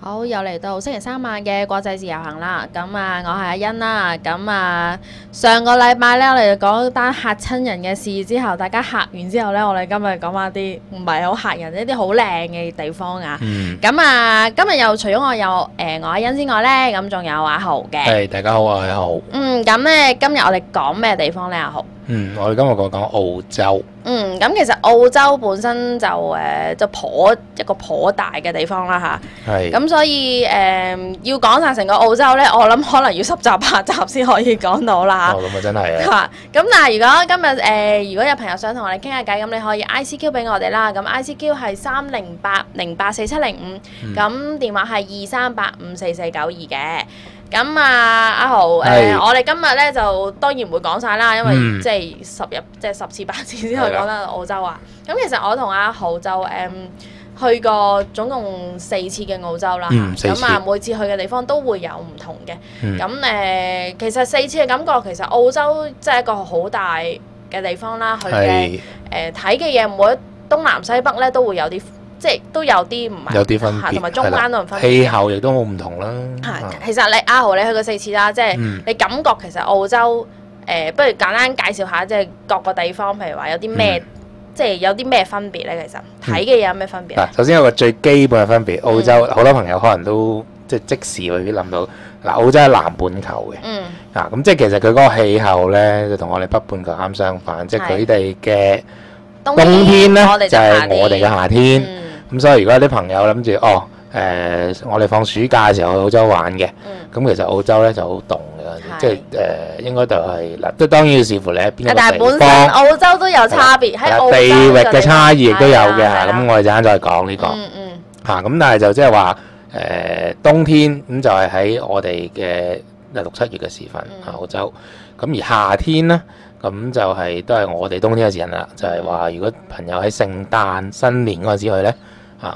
好，又嚟到星期三晚嘅國際自由行啦。咁啊，我係阿欣啦。咁啊，上個禮拜咧，我哋就講單嚇親人嘅事之後，大家嚇完之後咧，我哋今日講翻啲唔係好嚇人，一啲好靚嘅地方啊。咁啊，今日又除咗我有我阿欣之外咧，咁仲有阿豪嘅。係，大家好，我係阿豪。咁咧今日我哋講咩地方咧？阿豪。我哋今日講澳洲。咁其實澳洲本身就一個頗大嘅地方啦吓。係。咁所以要講晒成個澳洲咧，我諗可能要10集8集先可以講到啦。咁啊真係啊。嚇！咁但係如果今日如果有朋友想同我哋傾下偈，咁你可以 ICQ 俾我哋啦。咁 ICQ 係308084705，咁電話係23854492嘅。咁阿豪，我哋今日咧就當然唔會講晒啦，因為即係10次8次先可以講得澳洲啊。咁其實我同阿豪就去過總共4次嘅澳洲啦。咁啊，每次去嘅地方都會有唔同嘅。咁其實4次嘅感覺，其實澳洲即係一個好大嘅地方啦。佢嘅睇嘅嘢，每東南西北咧都會有啲。即係都有啲唔係有啲分別，同埋中間都唔分別。氣候亦都好唔同啦。其實阿豪你去過4次啦，即係你感覺其實澳洲不如簡單介紹下，即係各個地方，譬如話有啲咩，即係有啲咩分別咧？其實睇嘅嘢有咩分別？嗱，首先有個最基本嘅分別，澳洲好多朋友可能都即時未必諗到。嗱，澳洲係南半球嘅，咁即係其實佢嗰個氣候咧，就同我哋北半球啱相反，即係佢哋嘅冬天咧就係我哋嘅夏天。咁所以如果有啲朋友諗住我哋放暑假嘅時候去澳洲玩嘅，咁其實澳洲咧就好凍嘅，即係應該就係嗱，即係當然要視乎你喺邊個地方。但係本身澳洲都有差別，喺澳洲地域嘅差異亦都有嘅嚇。咁我哋陣間再講呢個嚇。咁但係就即係話冬天咁就係喺我哋嘅6、7月嘅時分澳洲。咁而夏天咧，咁就係都係我哋冬天嘅時間啦。就係話如果朋友喺聖誕新年嗰陣時去咧。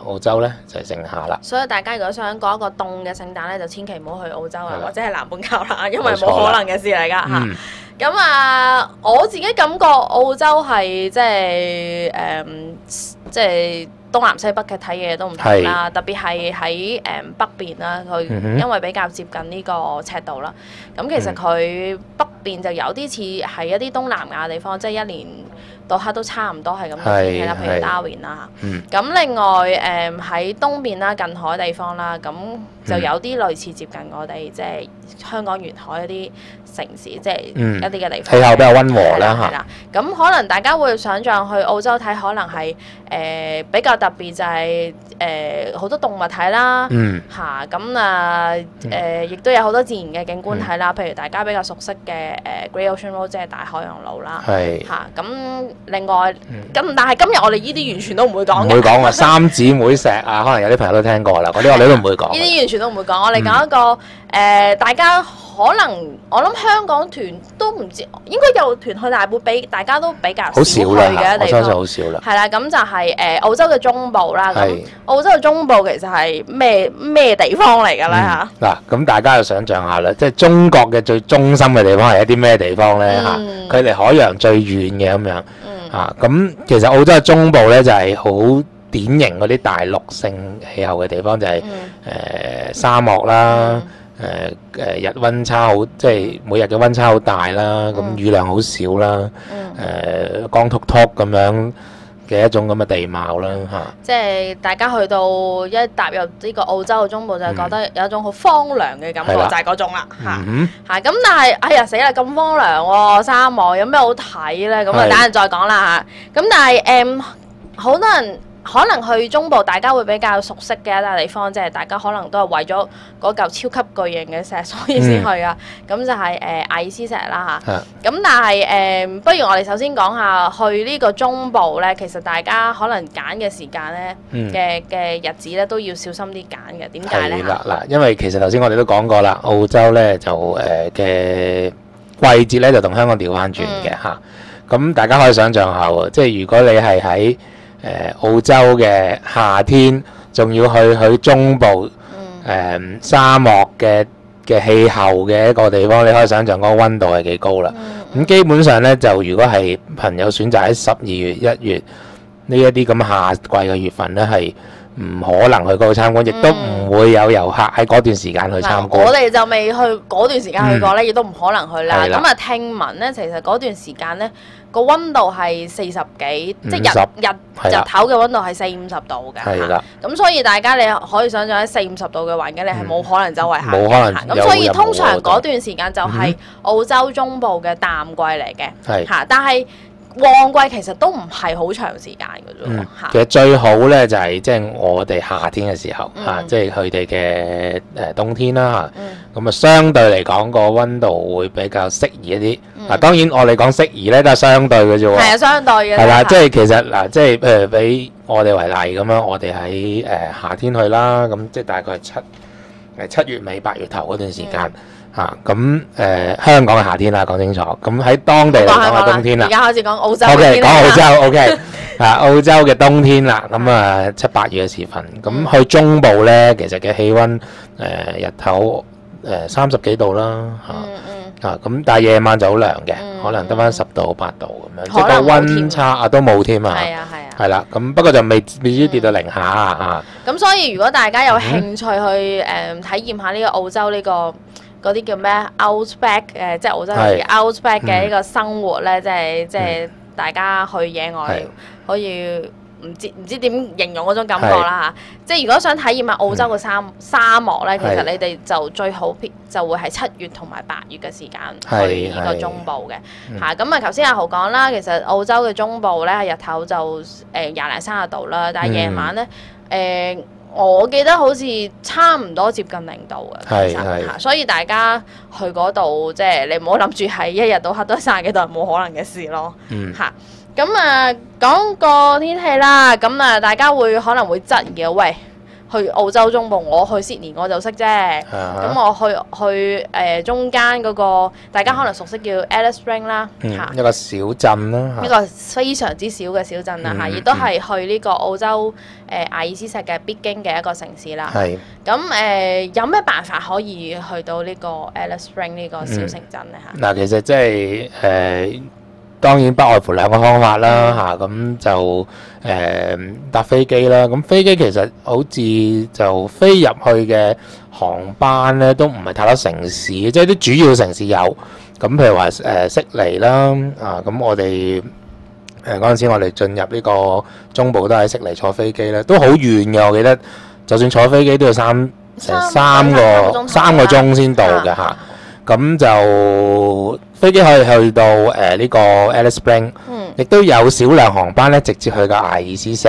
澳洲咧就係盛夏啦，所以大家如果想過一個凍嘅聖誕咧，就千祈唔好去澳洲啊，或者係南半球啦，因為冇可能嘅事嚟㗎嚇。咁我自己感覺澳洲係即係東南西北嘅睇嘢都唔同啦，特別係喺北邊啦，佢因為比較接近呢個赤道啦。咁其實佢北邊就有啲似係一啲東南亞地方，即係一年到黑都差唔多係咁嘅天氣啦，譬如 Darwin 啦。咁另外喺東邊啦，近海地方啦，咁就有啲類似接近我哋即係香港沿海一啲城市，即係一啲嘅地方。氣候比較溫和啦嚇。係啦，咁可能大家會想像去澳洲睇，可能係比較特別就係好多動物睇啦嚇，咁亦都有好多自然嘅景觀睇啦，譬如大家比較熟悉嘅Great Ocean Road， 即係大海洋路啦嚇。咁另外咁，但係今日我哋呢啲完全都唔會講嘅。唔會講啊，三姊妹石啊，可能有啲朋友都聽過啦，嗰啲我哋都唔會講。呢啲完全都唔會講，我哋講一個大家可能我諗香港團都唔知，應該有團去大埔，大家都比較少去嘅地方。我相信好少啦。係啦，咁就係澳洲嘅中部啦。咁澳洲嘅中部其實係咩地方嚟㗎咧嚇？嗱，咁大家就想像下啦，即係中國嘅最中心嘅地方係一啲咩地方咧嚇？佢離海洋最遠嘅咁樣嚇。咁其實澳洲嘅中部咧就係好典型嗰啲大陸性氣候嘅地方，就係沙漠啦。日溫差好，即係每日嘅溫差好大啦，咁雨量好少啦，光禿禿咁樣嘅一種咁嘅地貌啦嚇。即係大家去到一踏入呢個澳洲嘅中部，就係覺得有一種好荒涼嘅感覺，就係嗰種啦嚇。咁但係哎呀死啦，咁荒涼喎，沙漠有咩好睇咧？咁啊等陣再講啦嚇。咁但係好多人可能去中部，大家會比較熟悉嘅一笪地方，即係大家可能都係為咗嗰嚿超級巨型嘅石，所以先去啊。咁就係阿爾斯石啦嚇。咁但係不如我哋首先講下去呢個中部咧，其實大家可能揀嘅時間咧嘅日子咧都要小心啲揀嘅。點解咧？係啦嗱，因為其實頭先我哋都講過啦，澳洲咧就嘅季節咧就同香港調翻轉嘅嚇。咁大家可以想像下喎，即係如果你係喺澳洲嘅夏天，仲要去中部沙漠嘅氣候嘅一個地方，你可以想象嗰個溫度係幾高啦。咁基本上咧，就如果係朋友選擇喺12月、1月呢一啲咁夏季嘅月份咧，係唔可能去嗰度參觀，亦都唔會有遊客喺嗰段時間去參觀。我哋就未去嗰段時間去過咧，亦都唔可能去啦。係啦咁啊，聽聞咧，其實嗰段時間咧個温度係40幾，即係日頭嘅温度係40-50度嘅。係啦。咁所以大家你可以想象喺40-50度嘅環境，你係冇可能周圍行嘅。冇可能。咁所以通常嗰段時間就係澳洲中部嘅淡季嚟嘅。係。嚇，但係旺季其實都唔係好長時間嘅啫喎。其實最好咧就係即係我哋夏天嘅時候嚇，即係佢哋嘅冬天啦嚇。咁啊，相對嚟講個温度會比較適宜一啲。嗱，當然我哋講適宜咧都係相對嘅啫喎。係啊，相對嘅。係啦，即係其實嗱，即係譬如俾我哋為例咁樣，我哋喺夏天去啦，咁即係大概7月尾8月頭嗰段時間。咁香港嘅夏天啦，講清楚。咁喺當地嚟講係冬天啦。而家開始講澳洲。OK，講澳洲 OK。澳洲嘅冬天啦，咁7、8月嘅時分，咁去中部咧，其實嘅氣温日頭30幾度啦咁但係夜晚就好涼嘅，可能得翻10度8度咁樣，即係個温差都冇添啊。係啊。係啦，咁不過就未至跌到零下咁所以如果大家有興趣去體驗下呢個澳洲呢個嗰啲叫咩 Outback 即係澳洲嘅 Outback 嘅呢個生活咧，即係大家去野外可以唔知點形容嗰種感覺啦嚇。即係如果想體驗下澳洲嘅沙漠咧，其實你哋就最好就會係7月同埋8月嘅時間去呢個中部嘅嚇。咁啊頭先阿豪講啦，其實澳洲嘅中部咧日頭就20零30度啦，但係夜晚咧我記得好似差唔多接近0度嘅，其實嚇，所以大家去嗰度即係你唔好諗住係一日到黑都30幾度係冇可能嘅事咯嚇。咁啊講個天氣啦，咁啊大家可能會質疑喂，去澳洲中部我去悉尼我就識啫，咁我去中間嗰個大家可能熟悉叫 Alice Springs 啦嚇，一個小鎮啦，一個非常之小嘅小鎮啦嚇，亦都係去呢個澳洲阿爾斯石嘅必經嘅一個城市啦。係。咁有咩辦法可以去到呢個 Alice Springs 呢個小城鎮咧嚇？嗱，其實即係當然不外乎2個方法啦嚇，咁就搭飛機啦。咁飛機其實好似就飛入去嘅航班咧，都唔係太多城市，即係啲主要城市有。咁譬如話悉尼啦，咁我哋嗰陣時我哋進入呢個中部都喺悉尼坐飛機咧，都好遠嘅。我記得就算坐飛機都要成三個鐘先到嘅嚇。咁就飛機可以去到呢個 Alice Springs，亦都有少量航班咧直接去個阿爾斯石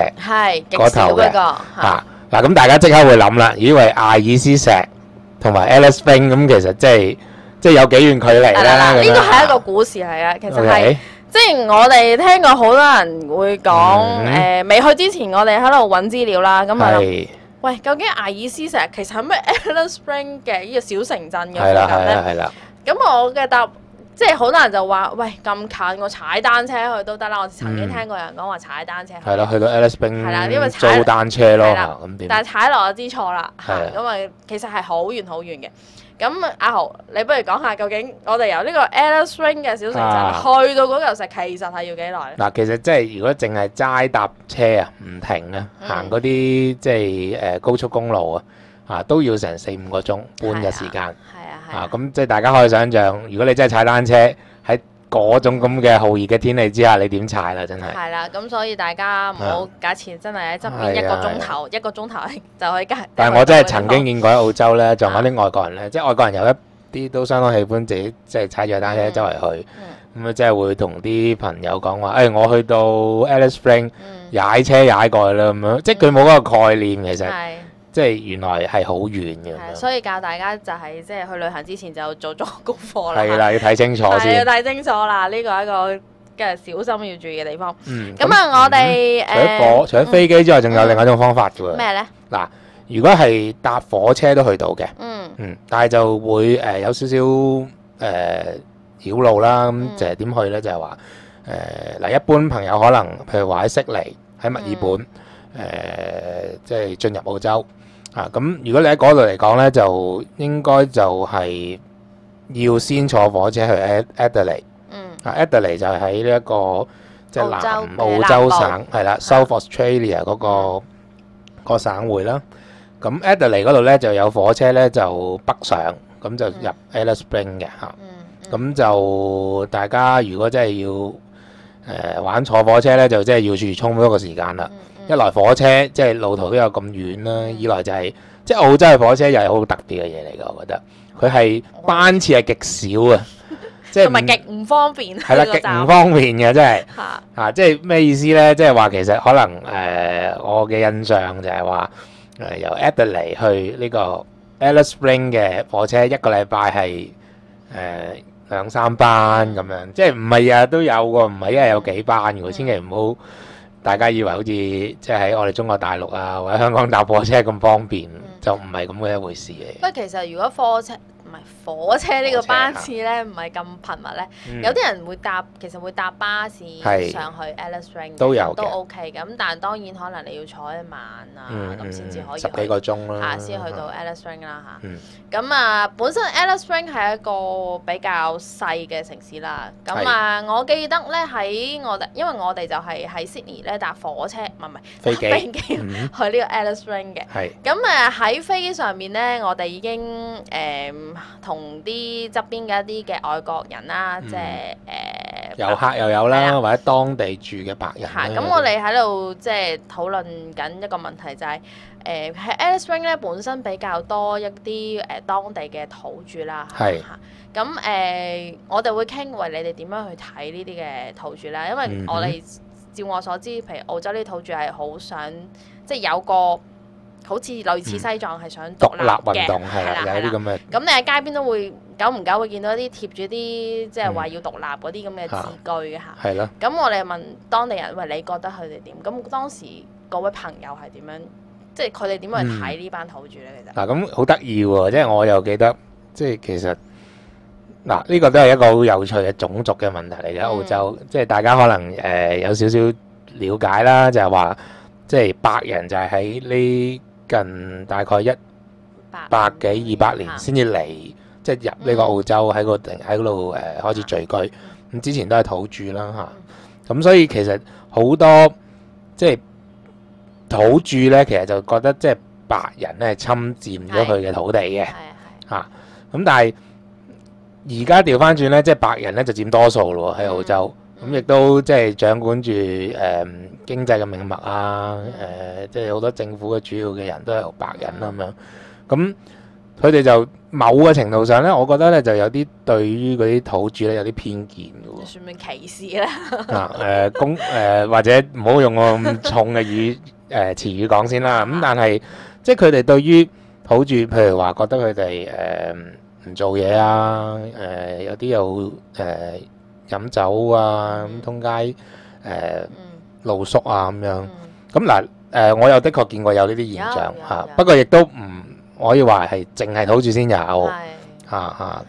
嗰頭嘅嚇。嗱，咁大家即刻會諗啦，以為阿爾斯石同埋 Alice Springs 咁，其實即係有幾遠距離咧？呢個係一個故事嚟嘅，其實係即係我哋聽過好多人會講未去之前，我哋喺度揾資料啦，咁啊。喂，究竟阿爾斯石其實係咩 Alice Springs 嘅呢個小城鎮嘅附近咧？係啦。咁我嘅答即係好多人就話：喂，咁近，我踩單車去都得啦。我曾經聽過有人講話踩單車去。係啦，去到 Alice Springs 係啦，因為租單車咯。咁點？但係踩落就知錯啦。咁啊，其實係好遠好遠嘅。咁阿豪，你不如講下究竟我哋由呢個 Alice Springs 嘅小城鎮去到嗰嚿石，其實係要幾耐？嗱，其實即係如果淨係齋搭車啊，唔停啊，行嗰啲即係高速公路啊，都要成4-5個鐘半嘅時間。係啊。咁即係大家可以想象，如果你真係踩單車喺嗰種咁嘅酷熱嘅天氣之下，你點踩啦？真係。係啦，咁所以大家唔好假設真係喺側邊一個鐘頭就可以加。但係我真係曾經見過喺澳洲咧，撞嗰啲外國人咧，即係外國人有一啲都相當喜歡自己即係踩住單車周圍去，咁啊即係會同啲朋友講話，我去到 Alice Springs 踩車踩過去啦咁樣，即係佢冇嗰個概念其實。即係原來係好遠嘅，所以教大家就係即係去旅行之前就做咗功課啦。係啦，要睇清楚先。係要睇清楚啦，呢個係一個嘅小心要注意嘅地方。咁啊，我哋除咗飛機之外，仲有另外一種方法嘅喎。咩咧？嗱，如果係搭火車都去到嘅，但係就會有少少繞路啦。咁就係點去咧？就係話嗱，一般朋友可能譬如話喺悉尼、喺墨爾本，即係進入澳洲。咁如果你喺嗰度嚟講咧，就應該就係要先坐火車去 Adelaide。Adelaide 就喺呢一個即係南澳洲省係啦，South Australia 嗰個個省會啦。咁 Adelaide 嗰度咧就有火車咧就北上，咁就入 Alice Springs 嘅嚇。咁就大家如果真係要玩坐火車咧，就真係要預充多個時間啦。一來火車即係路途都有咁遠啦，二來就係即係澳洲嘅火車又係好特別嘅嘢嚟㗎，我覺得佢係班次係極少啊，即係同埋極唔方便。係啦，極唔方便嘅真係嚇，即係咩意思咧？即係話其實可能我嘅印象就係話由 Adelaide 去呢個 Alice Springs 嘅火車一個禮拜係2-3班咁樣，即係唔係日日都有喎，唔係一日有幾班喎，千祈唔好大家以為好似即係喺我哋中國大陸啊或者香港搭火車咁方便，就唔係咁嘅一回事嚟。不過其實如果火車呢個班次咧唔係咁頻密咧，有啲人會其實會搭巴士上去 Alice Springs 都有都 OK 嘅。咁但係當然可能你要坐一晚啊，咁先至可以10幾個鐘啦，先去到 Alice Springs 啦嚇。咁啊，本身 Alice Springs 係一個比較細嘅城市啦。咁啊，我記得咧因為我哋就係喺 Sydney 咧搭火車，唔係飛機去呢個 Alice Springs 嘅。咁喺飛機上面咧，我哋已經同啲側邊嘅一啲嘅外國人啦，即係遊客又有啦，或者當地住嘅白人。咁我哋喺度即係討論緊一個問題，就係喺 Alice Springs 咧本身比較多一啲當地嘅土著啦。咁我哋會傾為你哋點樣去睇呢啲嘅土著啦，因為我哋照我所知，譬如澳洲呢啲土著係好想即係有個好似類似西藏係想獨立運動係啦，有啲咁嘅。咁你喺街邊都會久唔久會見到一啲貼住啲即係話要獨立嗰啲咁嘅字句嘅嚇。係咯。咁我哋問當地人，喂，你覺得佢哋點？咁當時嗰位朋友係點樣？即係佢哋點樣去睇呢班土著咧？其實嗱，咁好得意喎！即係我又記得，即係其實嗱呢個都係一個好有趣嘅種族嘅問題嚟嘅。澳洲即係大家可能有少少了解啦，就係話即係白人就係喺呢近大概100幾200年先至嚟，即係入呢個澳洲喺嗰度開始聚居。咁之前都係土著啦嚇。咁所以其實好多即係土著咧，其實就覺得即係白人咧侵佔咗佢嘅土地嘅嚇。咁但係而家調翻轉咧，即係白人咧就佔多數咯喺澳洲。咁亦都即係掌管住經濟嘅命脈啊！即係好多政府嘅主要嘅人都係白人咁樣。咁佢哋就某個程度上咧，我覺得咧就有啲對於嗰啲土著咧有啲偏見嘅喎。算唔算歧視咧？或者唔好用我咁重嘅詞語講先啦。咁但係即係佢哋對於土著，譬如話覺得佢哋唔做嘢啊，有啲又飲酒啊，咁通街露宿啊咁樣。咁嗱我又的確見過有呢啲現象嚇，不過亦都唔可以話係淨係土著先有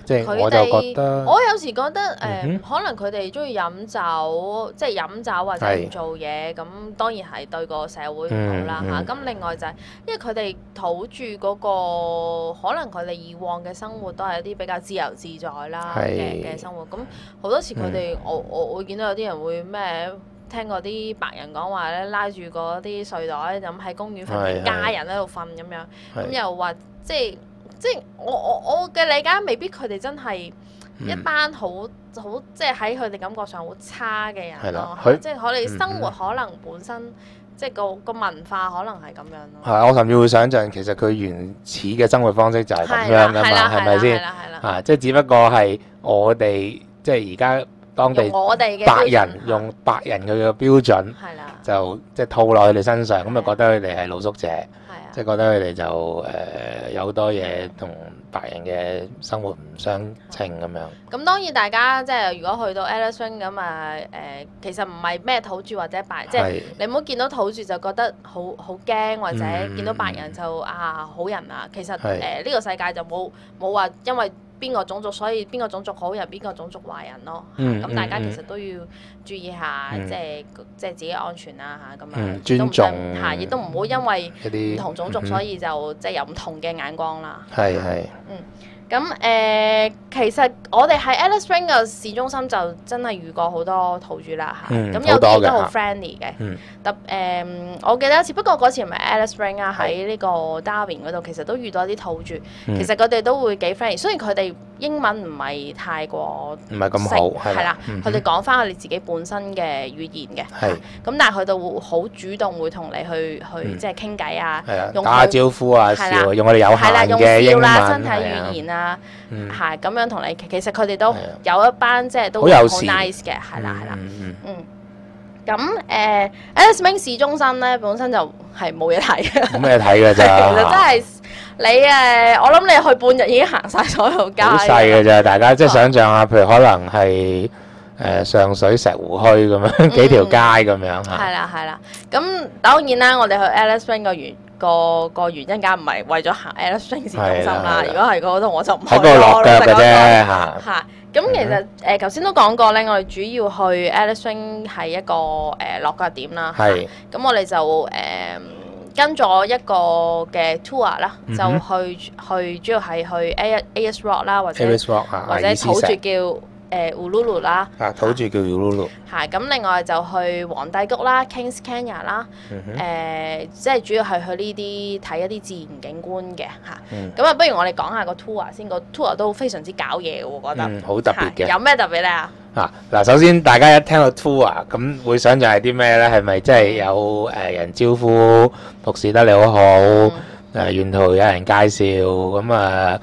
即係我就覺得，我有時覺得可能佢哋中意飲酒，即係飲酒或者唔做嘢，咁當然係對個社會唔好啦嚇。咁另外就係因為佢哋土著嗰個，可能佢哋以往嘅生活都係一啲比較自由自在啦嘅生活。咁好多時佢哋我會見到有啲人會咩？聽過啲白人講話咧，拉住嗰啲睡袋咁喺公園瞓，家人喺度瞓咁樣，咁又話即係我嘅理解，未必佢哋真係一班好即係喺佢哋感覺上好差嘅人咯。即係佢哋生活可能本身即係個文化可能係咁樣咯。係，我甚至會想像其實佢原始嘅生活方式就係咁樣噶嘛，係咪先？即係只不過係我哋即係而家。當地白人用白人佢嘅標準，就即係套落佢哋身上，咁就覺得佢哋係露宿者，即係覺得佢哋就有好多嘢同白人嘅生活唔相稱咁樣。咁當然大家即係如果去到 Alice Springs 咁其實唔係咩土著或者白，即係你唔好見到土著就覺得好驚，或者見到白人就好人啊。其實呢個世界就冇話因為邊個種族，所以邊個種族好人，邊個種族壞人咯。咁大家其實都要注意下，即係自己安全啦嚇。咁樣尊重嚇，亦都唔好因為唔同種族，所以就即係有唔同嘅眼光啦。係。咁其實我哋喺 Alice Springs 嘅市中心就真係遇過好多土著啦嚇，咁有啲都好 friendly 嘅。我記得一次，不過嗰次唔係 Alice Springs 啊，喺呢個 Darwin 嗰度，其實都遇到啲土著，其實佢哋都會幾 friendly，雖然佢哋英文唔係太過唔係咁好，係啦，佢哋講翻佢哋自己本身嘅語言嘅，咁但係佢哋會好主動會同你去即係傾偈啊，打下招呼啊，笑，用我哋有限嘅英文、身體語言啊，係咁樣同你。其實佢哋都有一班即係都好 nice 嘅，係啦。咁Alice Springs 市中心咧本身就係冇嘢睇嘅，冇咩睇嘅咋。其實真係你我諗你去半日已經行晒所有街。好細嘅咋，大家即係想象下，譬如可能係上水石湖墟咁樣幾條街咁樣嚇。係啦。咁當然啦，我哋去 Alice Springs 個原因梗唔係為咗行 Alice Springs 市中心啦。如果係嗰度我就唔去咯。喺嗰度落腳嘅啫嚇。咁其實頭先都講過咧，我哋主要去 Alice Springs 係一個落腳點啦。咁我哋就跟咗一個嘅 tour 啦，就去主要係去 Ayers Rock 啦，或者土著叫Uluru 啦，土著叫 Uluru。咁另外就去皇帝谷啦 ，Kings Canyon 啦，即係主要係去呢啲睇一啲自然景觀嘅嚇。咁啊，不如我哋講下個 tour 先，個 tour 都非常之搞嘢喎，我覺得。好特別嘅。有咩特別咧？嗱，首先大家一聽到 tour 咁會想象係啲咩咧？係咪即係有人招呼，服侍得你好好，沿途有人介紹，咁啊？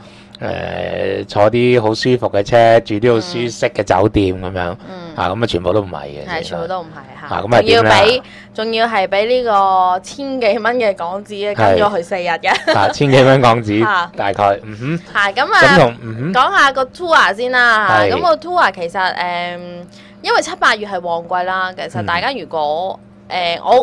坐啲好舒服嘅車，住啲好舒適嘅酒店咁樣，咁啊全部都唔係嘅，係全部都唔係嚇，咁仲要係俾呢個千幾蚊嘅港紙跟咗去4日嘅，千幾蚊港紙大概，咁啊，講下個 tour 先啦，咁個 tour 其實因為7、8月係旺季啦，其實大家如果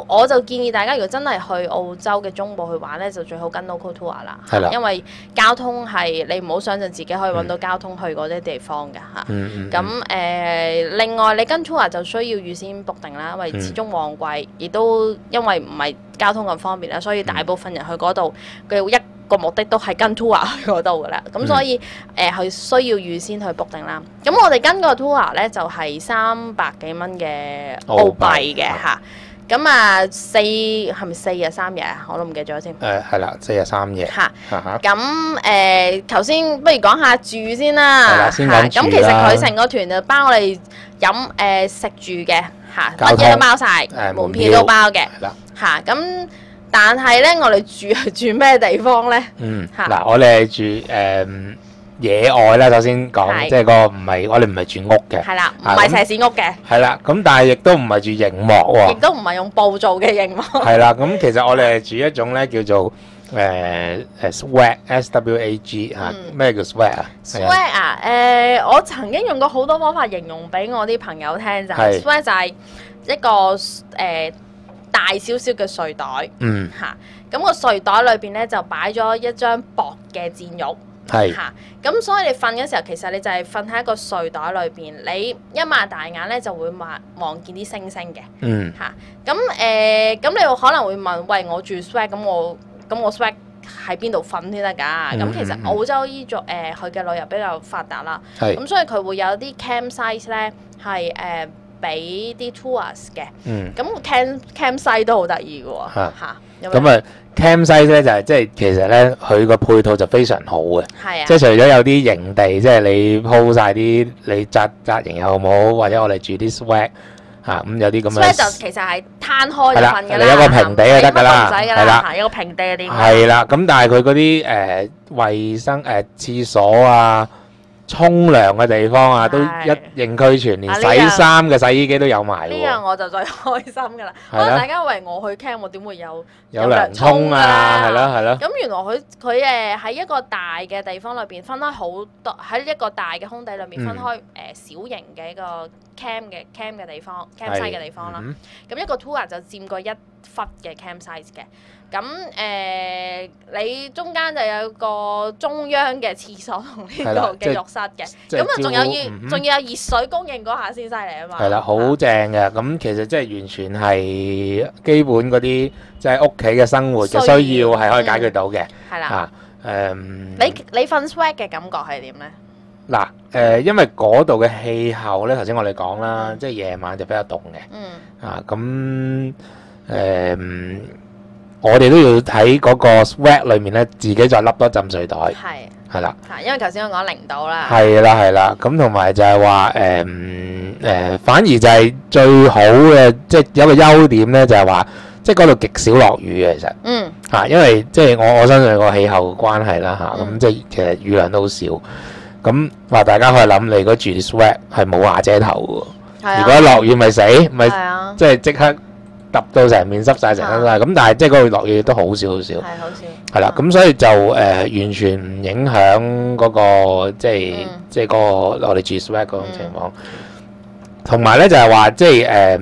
我就建議大家，如果真係去澳洲嘅中部去玩咧，就最好跟 local tour 啦。因為交通係你唔好想象自己可以揾到交通去嗰啲地方嘅嚇。咁另外你跟 tour 就需要預先 book 定啦，因為始終旺季，亦都因為唔係交通咁方便啦，所以大部分人去嗰度嘅一個目的都係跟 tour 去嗰度噶啦。咁所以係需要預先去 book 定啦。咁我哋跟個 tour 咧就係300幾蚊嘅澳幣嘅嚇。咁啊係咪4日3夜啊？我都唔記得咗先。係啦，4日3夜。咁頭先不如講下住先啦。係啦，先講住啦。咁其實佢成個團就包我哋飲食住嘅嚇，乜嘢都包晒，門票都包嘅。咁但係咧，我哋住係住咩地方咧？嗱，我哋係住野外啦，首先講，即係個唔係我哋唔係住屋嘅，係啦，唔係石屎屋嘅，係啦，咁但係亦都唔係住營幕喎，亦都唔係用布做嘅營幕，係啦，咁其實我哋係住一種咧叫做swag SWAG 嚇，咩叫 swag 啊 ？swag 啊，我曾經用過好多方法形容俾我啲朋友聽，就係 swag 就係一個大少少嘅睡袋，咁個睡袋裏邊咧就擺咗一張薄嘅氈褥。咁所以你瞓嘅時候，其實你就係瞓喺一個睡袋裏邊，你一擘大眼咧就會望見啲星星嘅。咁你可能會問：喂，我住 swag，咁我 swag 喺邊度瞓先得㗎？咁其實澳洲依座佢嘅旅遊比較發達啦，咁所以佢會有啲 campsite 咧係俾啲 tours 嘅。咁 campsite 都好得意嘅喎。咁啊 campsite 咧就係即係其實咧佢個配套就非常好嘅，即係除咗有啲營地，即係你鋪晒啲你紮營又好，或者我哋住啲 swag 咁有啲咁嘅。swag 就其實係攤開就瞓㗎啦，有個平地就得㗎啦，係啦，有個平地嘅地方。係啦，咁但係佢嗰啲衞生廁所啊、沖涼嘅地方啊，都一應俱全，連洗衫嘅洗衣機都有埋喎。呢樣我就最開心㗎啦！可能大家為我去 camp，我點會有涼沖啊？係咯係咯。咁原來佢喺一個大嘅地方裏邊分開好多，喺一個大嘅空地裏面分開小型嘅一個 camp 嘅地方 campsite 嘅地方啦。咁一個 tour 就佔過1忽嘅 campsite 嘅。咁你中間就有個中央嘅廁所同呢個嘅浴室嘅，咁啊仲要有熱水供應嗰下先犀利啊嘛！係啦，好正嘅。咁其實即係完全係基本嗰啲即係屋企嘅生活嘅需要係可以解決到嘅。係啦。你瞓 swag 嘅感覺係點咧？嗱因為嗰度嘅氣候咧，頭先我哋講啦，即係夜晚就比較凍嘅。咁我哋都要喺嗰個 swag 裏面咧，自己再笠多浸水袋。係啦。因為頭先我講0度啦。係啦。咁同埋就係話反而就係最好嘅，即係有一個優點咧，就係話即係嗰度極少落雨嘅其實。因為即係我相信個氣候關係啦咁即係其實雨量都好少。咁話大家可以諗，你如果住 swag 係冇瓦遮頭喎，如果落雨咪死，咪即係即刻揼到成面濕晒成身啦。咁但係即係嗰度落雨都好少。係好少。係啦，咁所以就完全唔影響嗰個即係個我哋住 swag 嗰種情況。同埋咧就係話即係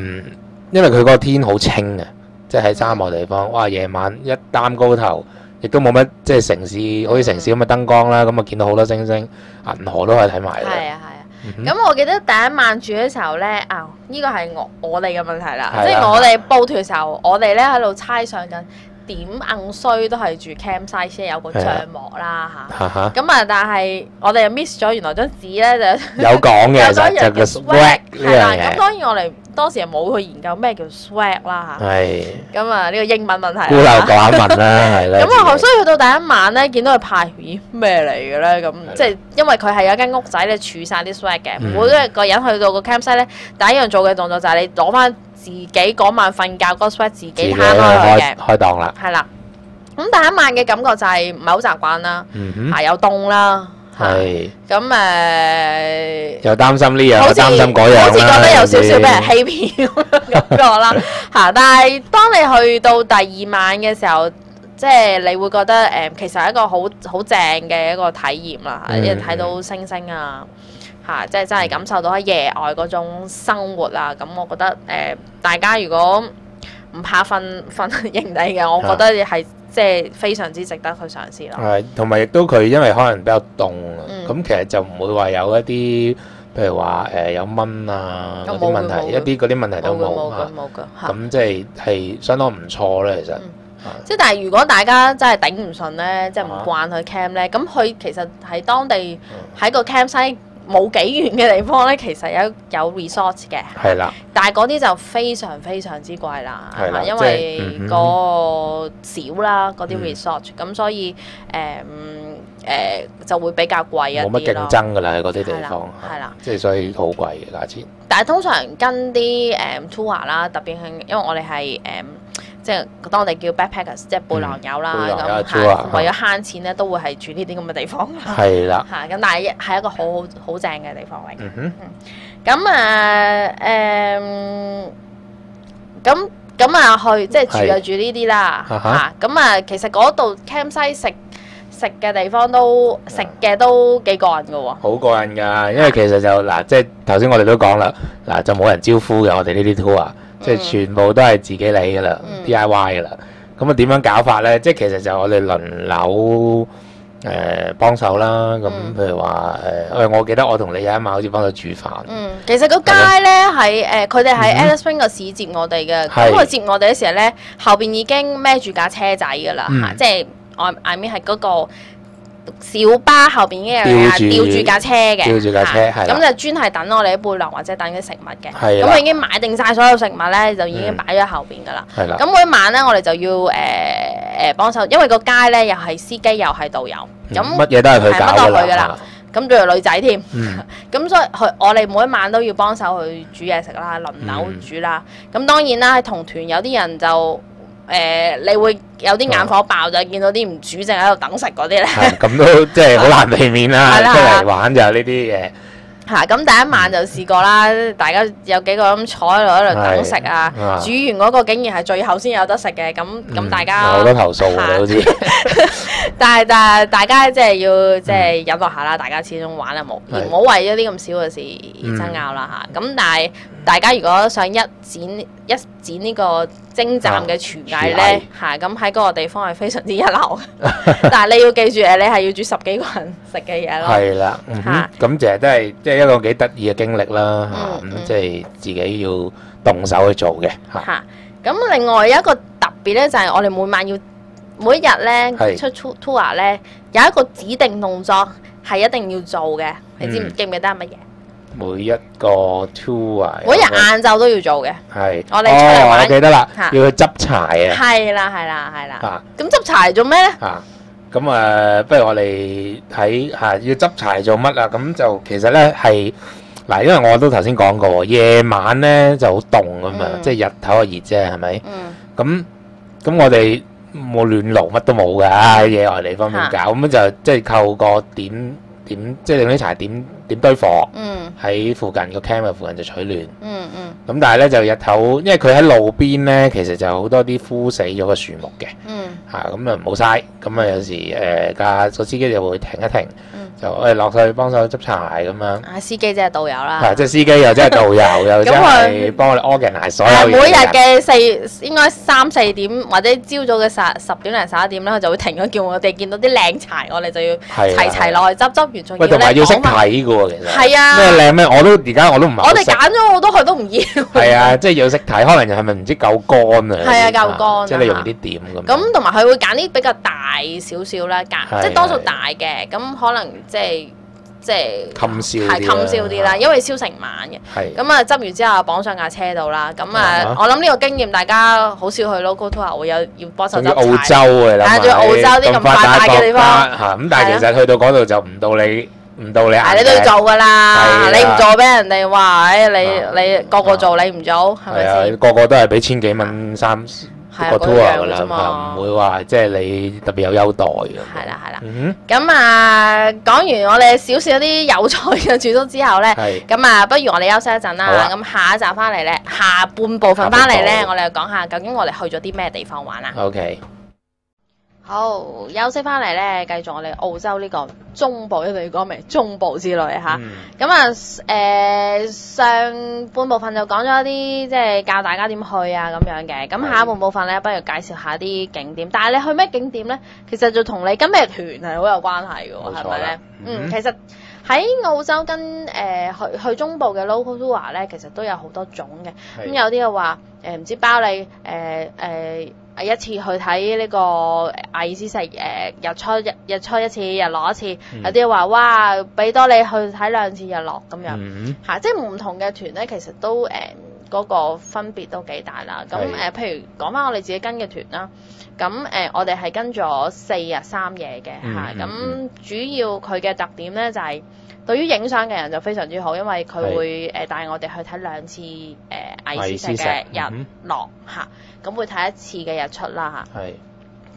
因為佢嗰個天好清嘅，即係喺沙漠地方，哇！夜晚一擔高頭。亦都冇乜即係城市，好似城市咁嘅燈光啦，咁啊見到好多星星，銀河都可以睇埋嘅。係啊。咁我記得第一晚住嘅時候咧，呢個係我哋嘅問題啦，即係我哋報團嘅時候，我哋咧喺度猜想緊點硬衰都係住 campsite 先有個帳幕啦咁但係我哋又 miss 咗原來張紙咧就有講嘅，就個 swag 呢樣嘢。咁當然我哋當時又冇去研究咩叫 swag 啦咁呢個英文問題。孤陋寡聞啦，係啦。咁所以去到第一晚咧，見到佢派咩嚟嘅咧？咁即係因為佢係有一間屋仔咧，儲晒啲 swag 嘅。每一個人去到個 campsite 咧，第一樣做嘅動作就係你攞翻自己嗰晚瞓覺嗰個 swag 自己攤開佢嘅，開檔啦。係啦。咁第一晚嘅感覺就係唔係好習慣啦，又凍啦，咁又擔心呢樣，又擔心嗰樣啦，好似覺得有少少俾人欺騙咁樣感覺啦，但係當你去到第二晚嘅時候，即係你會覺得其實係一個好正嘅一個體驗啦，因為睇到星星啊，即係真係感受到喺野外嗰種生活啊，咁我覺得大家如果唔怕瞓營地嘅，我覺得係即係非常之值得去嘗試咯。係，同埋亦都佢因為可能比較凍咁其實就唔會話有一啲譬如話有蚊啊嗰啲問題，一啲嗰啲問題都冇㗎。咁即係相當唔錯咧，其實。即係但係如果大家真係頂唔順咧，即係唔慣去 camp 咧，咁佢其實喺當地喺個 campsite冇幾遠嘅地方咧，其實有 resort 嘅，係啦。但係嗰啲就非常非常之貴啦，因為個少啦嗰啲 resort，咁所以就會比較貴一啲咯。冇乜競爭㗎啦，喺嗰啲地方，係啦，即係所以好貴嘅價錢。但係通常跟啲tour 啦，特別係因為我哋係即係當地叫 backpackers， 即係背囊友啦，咁為咗慳錢咧，都會係住呢啲咁嘅地方。係啦，咁但係係一個好正嘅地方嚟嘅。咁去即係住就住呢啲啦。咁其實嗰度 campsite 食嘅地方都食嘅都幾過癮㗎喎。好過癮㗎，因為其實就嗱，即係頭先我哋都講啦，嗱就冇人招呼嘅，我哋呢啲 tour。即係全部都係自己嚟㗎啦，DIY 㗎啦。咁啊點樣搞法咧？即係其實就我哋輪流幫手啦。咁譬如話我記得我同你有一晚好似幫佢煮飯。其實個街咧喺佢哋喺 Alice Springs 個市接我哋嘅。咁佢接我哋嘅時候咧，後邊已經孭住架車仔㗎啦。即係I mean 係嗰個小巴後邊已經有吊住架車嘅，吊住架車係咁就專係等我哋啲背囊或者等啲食物嘅。咁佢已經買定晒所有食物咧，就已經擺咗喺後邊㗎啦。咁嗰一晚咧，我哋就要幫手，因為個街咧又係司機又係導遊，咁乜嘢都係佢搞㗎啦。咁仲有女仔添，咁所以我哋每一晚都要幫手去煮嘢食啦，輪流煮啦。咁當然啦，同團有啲人就你會有啲眼火爆就見到啲唔煮淨喺度等食嗰啲咧，咁都即係好難避免啦。出嚟玩就有呢啲嘢。咁第一晚就試過啦，大家有幾個咁坐喺度等食啊，煮完嗰個竟然係最後先有得食嘅，咁大家好多投訴嘅好似。但係大家即係要即係忍落下啦，大家始終玩啊唔好為咗啲咁少嘅事而爭拗啦嚇。咁但係大家如果想一展呢個精湛嘅廚藝咧咁喺嗰個地方係非常之一流。但係你要記住你係要煮10幾個人食嘅嘢咯。係啦，咁其實都係即係一個幾得意嘅經歷啦咁即係自己要動手去做嘅咁另外有一個特別咧，就係我哋每晚要每一日咧係出 tour 咧有一個指定動作係一定要做嘅，你記唔記得係乜嘢？每一個 tour 啊，每一日晏晝都要做嘅。係我哋出嚟玩我記得啦，嚇要去執柴啊。係啦。啊咁執柴做咩咧？啊，咁不如我哋睇下要執柴做乜啊？咁就其實咧係嗱，因為我都頭先講過，夜晚咧就好凍咁嘛，即係日頭啊熱啫，係咪？咁我哋冇暖爐，乜都冇㗎，喺野外地方面搞，咁就即係靠個點，即係用啲柴點堆火，喺附近個 camp 附近就取暖。咁但係咧就日頭，因為佢喺路邊咧，其實就好多啲枯死咗嘅樹木嘅，咁啊冇嘥，咁啊有時個司機就會停一停，就落去幫手執柴咁樣。司機即係導遊啦。係即係司機又即係導遊，又即係幫我哋 organize 所有嘢。每日嘅應該3-4點或者朝早嘅10點零11點咧，佢就會停咗，叫我哋見到啲靚柴，我哋就要齊落去執完仲要咧。同埋要識睇嘅喎，其實。係啊。咩靚咩？而家我都唔係。我哋揀咗好多，佢都唔要。係啊，即係要識睇，可能係咪唔知夠乾啊？係啊，夠乾。即係你用啲點咁。咁同埋佢會揀啲比較大少少啦，即係多數大嘅，咁可能即係襟燒啲啦，因為燒成晚嘅。係。咁啊，執完之後綁上架車度啦。咁啊，我諗呢個經驗大家好少去 local tour 會有要幫手執柴。澳洲嘅啦。仲要澳洲啲咁發達嘅地方。嚇！咁但係其實去到嗰度就唔到你。唔到你眼，你都要做噶啦，你唔做俾人哋話，你個個做你唔做，係咪先？個個都係俾千幾蚊個 tour 噶啦，唔會話即係你特別有優待嘅。係啦。咁啊，講完我哋少少啲有趣嘅住宿之後咧，咁啊，不如我哋休息一陣啦。咁下一集翻嚟咧，下半部分翻嚟咧，我哋就講下究竟我哋去咗啲咩地方玩啊。OK。好，休息翻嚟咧，繼續我哋澳洲呢個中部，一定要講明中部之旅嚇。咁上半部分就講咗一啲即係教大家點去啊咁樣嘅。咁下一半部分咧，不如介紹下啲景點。但係你去咩景點咧，其實就同你跟咩團係好有關係嘅喎，係咪咧？其實喺澳洲跟去中部嘅 local tour 咧，其實都有好多種嘅。咁有啲又話唔知包你一次去睇呢個阿爾斯食日出一次，日落一次。有啲話哇，俾多你去睇2次日落咁樣嚇，即係唔同嘅團咧，其實都嗰個分別都幾大啦。咁譬如講翻我哋自己跟嘅團啦，咁我哋係跟咗4日3夜嘅嚇。咁主要佢嘅特點咧就係對於影相嘅人就非常之好，因為佢會帶我哋去睇2次阿爾斯食嘅日落嚇。咁會睇1次嘅日出啦嚇。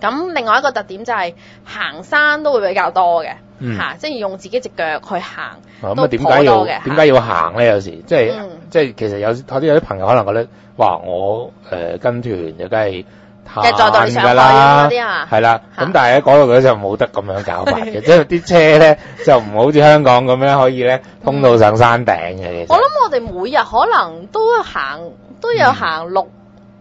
咁另外一個特點就係行山都會比較多嘅嚇，即係用自己隻腳去行。咁點解要行咧？有時即係其實有啲朋友可能覺得，哇！我跟團就梗係行㗎啦，係啦。咁但係喺嗰度咧就冇得咁樣搞法嘅，即係啲車咧就唔好似香港咁樣可以咧通到上山頂嘅。我諗我哋每日可能都有行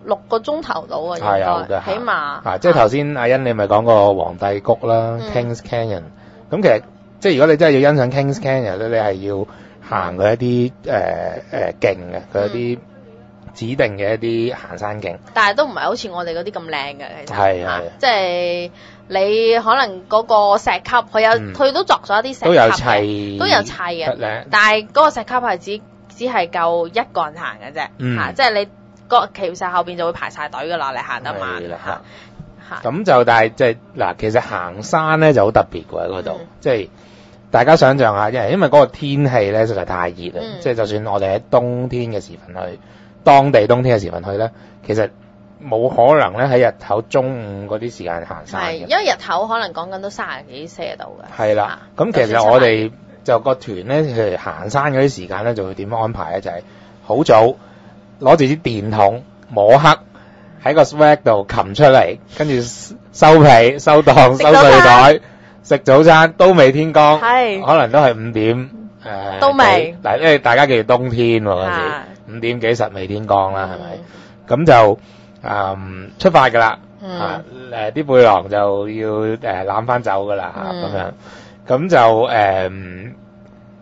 6個鐘頭到啊，應該起碼。即係頭先阿欣你咪講過皇帝谷啦，Kings Canyon。咁其實即係如果你真係要欣賞 Kings Canyon 咧，你係要行佢一啲徑嘅，佢一啲指定嘅一啲行山徑。但係都唔係好似我哋嗰啲咁靚嘅，其實係即係你可能嗰個石級，佢都作咗一啲石級嘅，都有砌嘅。但係嗰個石級係只係夠一個人行嘅啫，即係你。個其實後邊就會排晒隊噶啦，你行得慢嚇。咁就但係即係嗱，其實行山咧就好特別喎喺嗰度，即係大家想象下，因為嗰個天氣咧實在太熱啦，即係就算我哋喺冬天嘅時分去，當地冬天嘅時分去咧，其實冇可能咧喺日頭中午嗰啲時間行山嘅。因為日頭可能講緊都30幾40度嘅。係啦，咁其實我哋就個團咧，譬如行山嗰啲時間咧，就會點樣安排咧？就係好早。攞住啲電筒摸黑喺個 swag 度擒出嚟，跟住收被、收檔、收睡袋，食早餐都未天光，可能都係5點都未。嗱，因為大家記住冬天喎嗰時5點幾實未天光啦，係咪？咁就出發㗎啦，啲背囊就要攬翻走㗎啦咁樣，咁就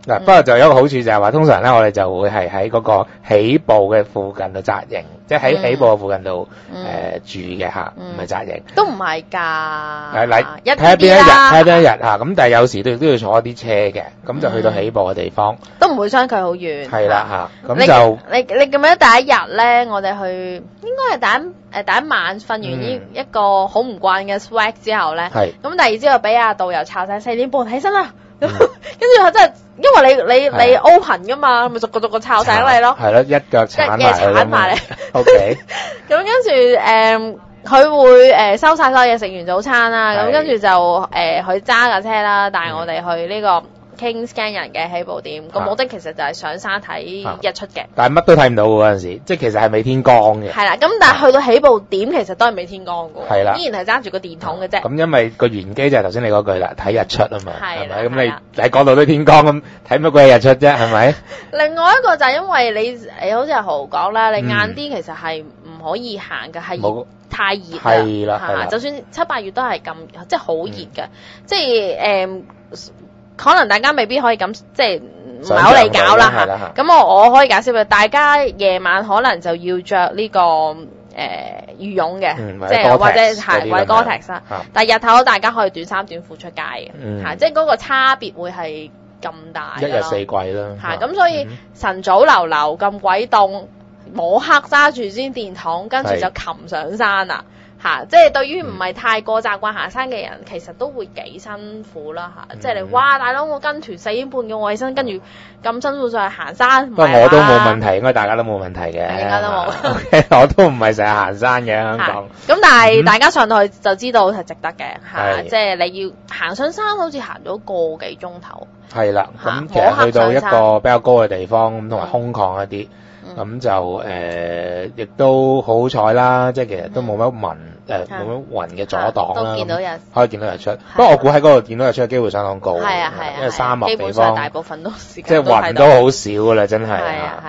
嗱，不過就有一個好處就係話，通常咧我哋就會係喺嗰個起步嘅附近度紮營，即係喺起步嘅附近度住嘅嚇，唔係紮營。都唔係㗎。睇下邊一日，睇下邊一日嚇。咁但係有時都要坐一啲車嘅，咁就去到起步嘅地方，都唔會相距好遠。係啦嚇，咁就你記唔記得第一日咧，我哋去應該係第一晚瞓完呢一個好唔慣嘅 swag 之後咧，咁第二朝就俾阿導遊吵醒，4點半起身啦。跟住佢真係，因為你 open 噶嘛，咪逐個吵醒你咯。係咯，一腳鏟埋你。OK。咁跟住佢會收晒所有嘢，食完早餐啦。咁跟住就佢揸架車啦，帶我哋去呢個 Kings Canyon 嘅起步點。個目的其實就係上山睇日出嘅。但係乜都睇唔到嗰陣時，即係其實係未天光嘅。係啦，咁但係去到起步點其實都係未天光嘅。係啦，依然係揸住個電筒嘅啫。咁因為個玄機就係頭先你嗰句啦，睇日出啊嘛，係咪？咁你喺嗰度都天光咁，睇乜鬼日出啫？係咪？另外一個就係因為你好似阿豪講啦，你晏啲其實係唔可以行嘅，係太熱啦。係啦，就算7、8月都係咁，即係好熱嘅，即係可能大家未必可以咁，即係唔係好理解啦嚇。咁我可以解釋俾大家，夜晚可能就要着呢個羽絨嘅，即係或者係或者 Gore-Tex 啦。但係日頭大家可以短衫短褲出街嘅嚇，即係嗰個差別會係咁大。一日四季啦嚇，咁所以晨早流流咁鬼凍，摸黑揸住先電筒，跟住就擒上山啦。嚇，即係對於唔係太過習慣行山嘅人，其實都會幾辛苦啦嚇。即係你哇，大佬我跟團4點半叫我起身，跟住咁辛苦上去行山，不過我都冇問題，應該大家都冇問題嘅。應該都冇。我都唔係成日行山嘅香港。咁但係大家上到去就知道係值得嘅嚇，即係你要行上山，好似行咗個幾鐘頭。係啦，咁其實去到一個比較高嘅地方，咁同埋空曠一啲。咁就亦都好好彩啦，即係其實都冇乜雲冇乜雲嘅阻擋啦，可以見到日出。不過我估喺嗰度見到日出嘅機會相當高，係啊，因為沙漠地方，基本上大部分都時間即係雲都好少噶啦，真係。係啊。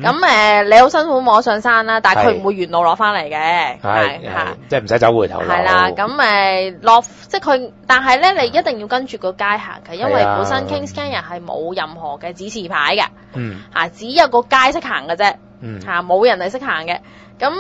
咁你好辛苦摸上山啦，但係佢唔會原路落翻嚟嘅，係即係唔使走回頭路。係啦，咁落即係佢，但係咧你一定要跟住個街行嘅，因為本身 Kings Canyon 係冇任何嘅指示牌嘅，只有個街識行嘅啫，冇人係識行嘅。咁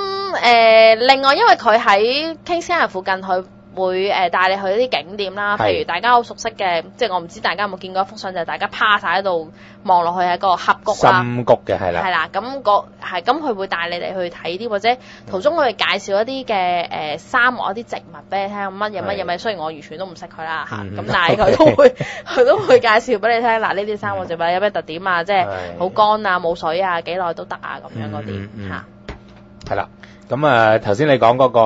另外因為佢喺 Kings Canyon 附近，佢會帶你去一啲景點啦，譬如大家好熟悉嘅，即係我唔知大家有冇見過一幅相，就係大家趴晒喺度望落去係個峽谷啦，深谷嘅係啦，係啦，咁佢會帶你哋去睇啲，或者途中佢會介紹一啲嘅沙漠一啲植物俾你聽，乜嘢咪，雖然我完全都唔識佢啦嚇，咁但係佢都會介紹俾你聽，嗱呢啲沙漠植物有咩特點啊，即係好乾啊，冇水啊，幾耐都得啊咁樣嗰啲嚇，係啦。咁頭先你講嗰個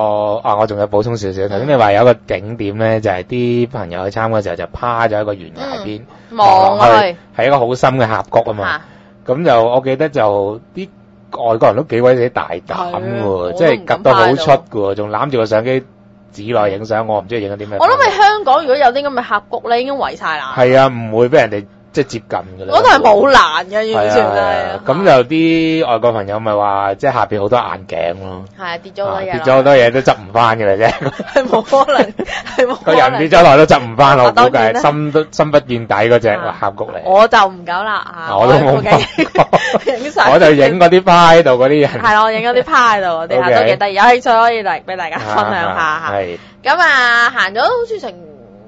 我仲有補充少少。頭先你話有一個景點咧，就係啲朋友去參觀嘅時候就趴咗喺個懸崖邊望落去，係一個好深嘅峽谷啊嘛。咁就我記得就啲外國人都幾鬼死大膽喎，即係夾到好出嘅喎，仲攬住個相機指內影相。我唔知影咗啲咩。我諗喺香港如果有啲咁嘅峽谷咧，已經圍晒啦。係啊，唔會俾人哋即係接近㗎啦。嗰度係冇欄嘅，完全係。咁就啲外國朋友咪話，即係下邊好多眼鏡咯。係啊，跌咗好多嘢。跌咗好多嘢都執唔翻㗎啦啫。係冇可能，係冇可能。個人跌咗落都執唔翻，我估計深不見底嗰隻峽谷嚟。我就唔夠啦嚇。我都冇影相。我就影嗰啲趴喺度嗰啲人。係咯，我影嗰啲趴喺度，我哋都幾得意，有興趣可以嚟俾大家分享下嚇。係。咁行咗好似成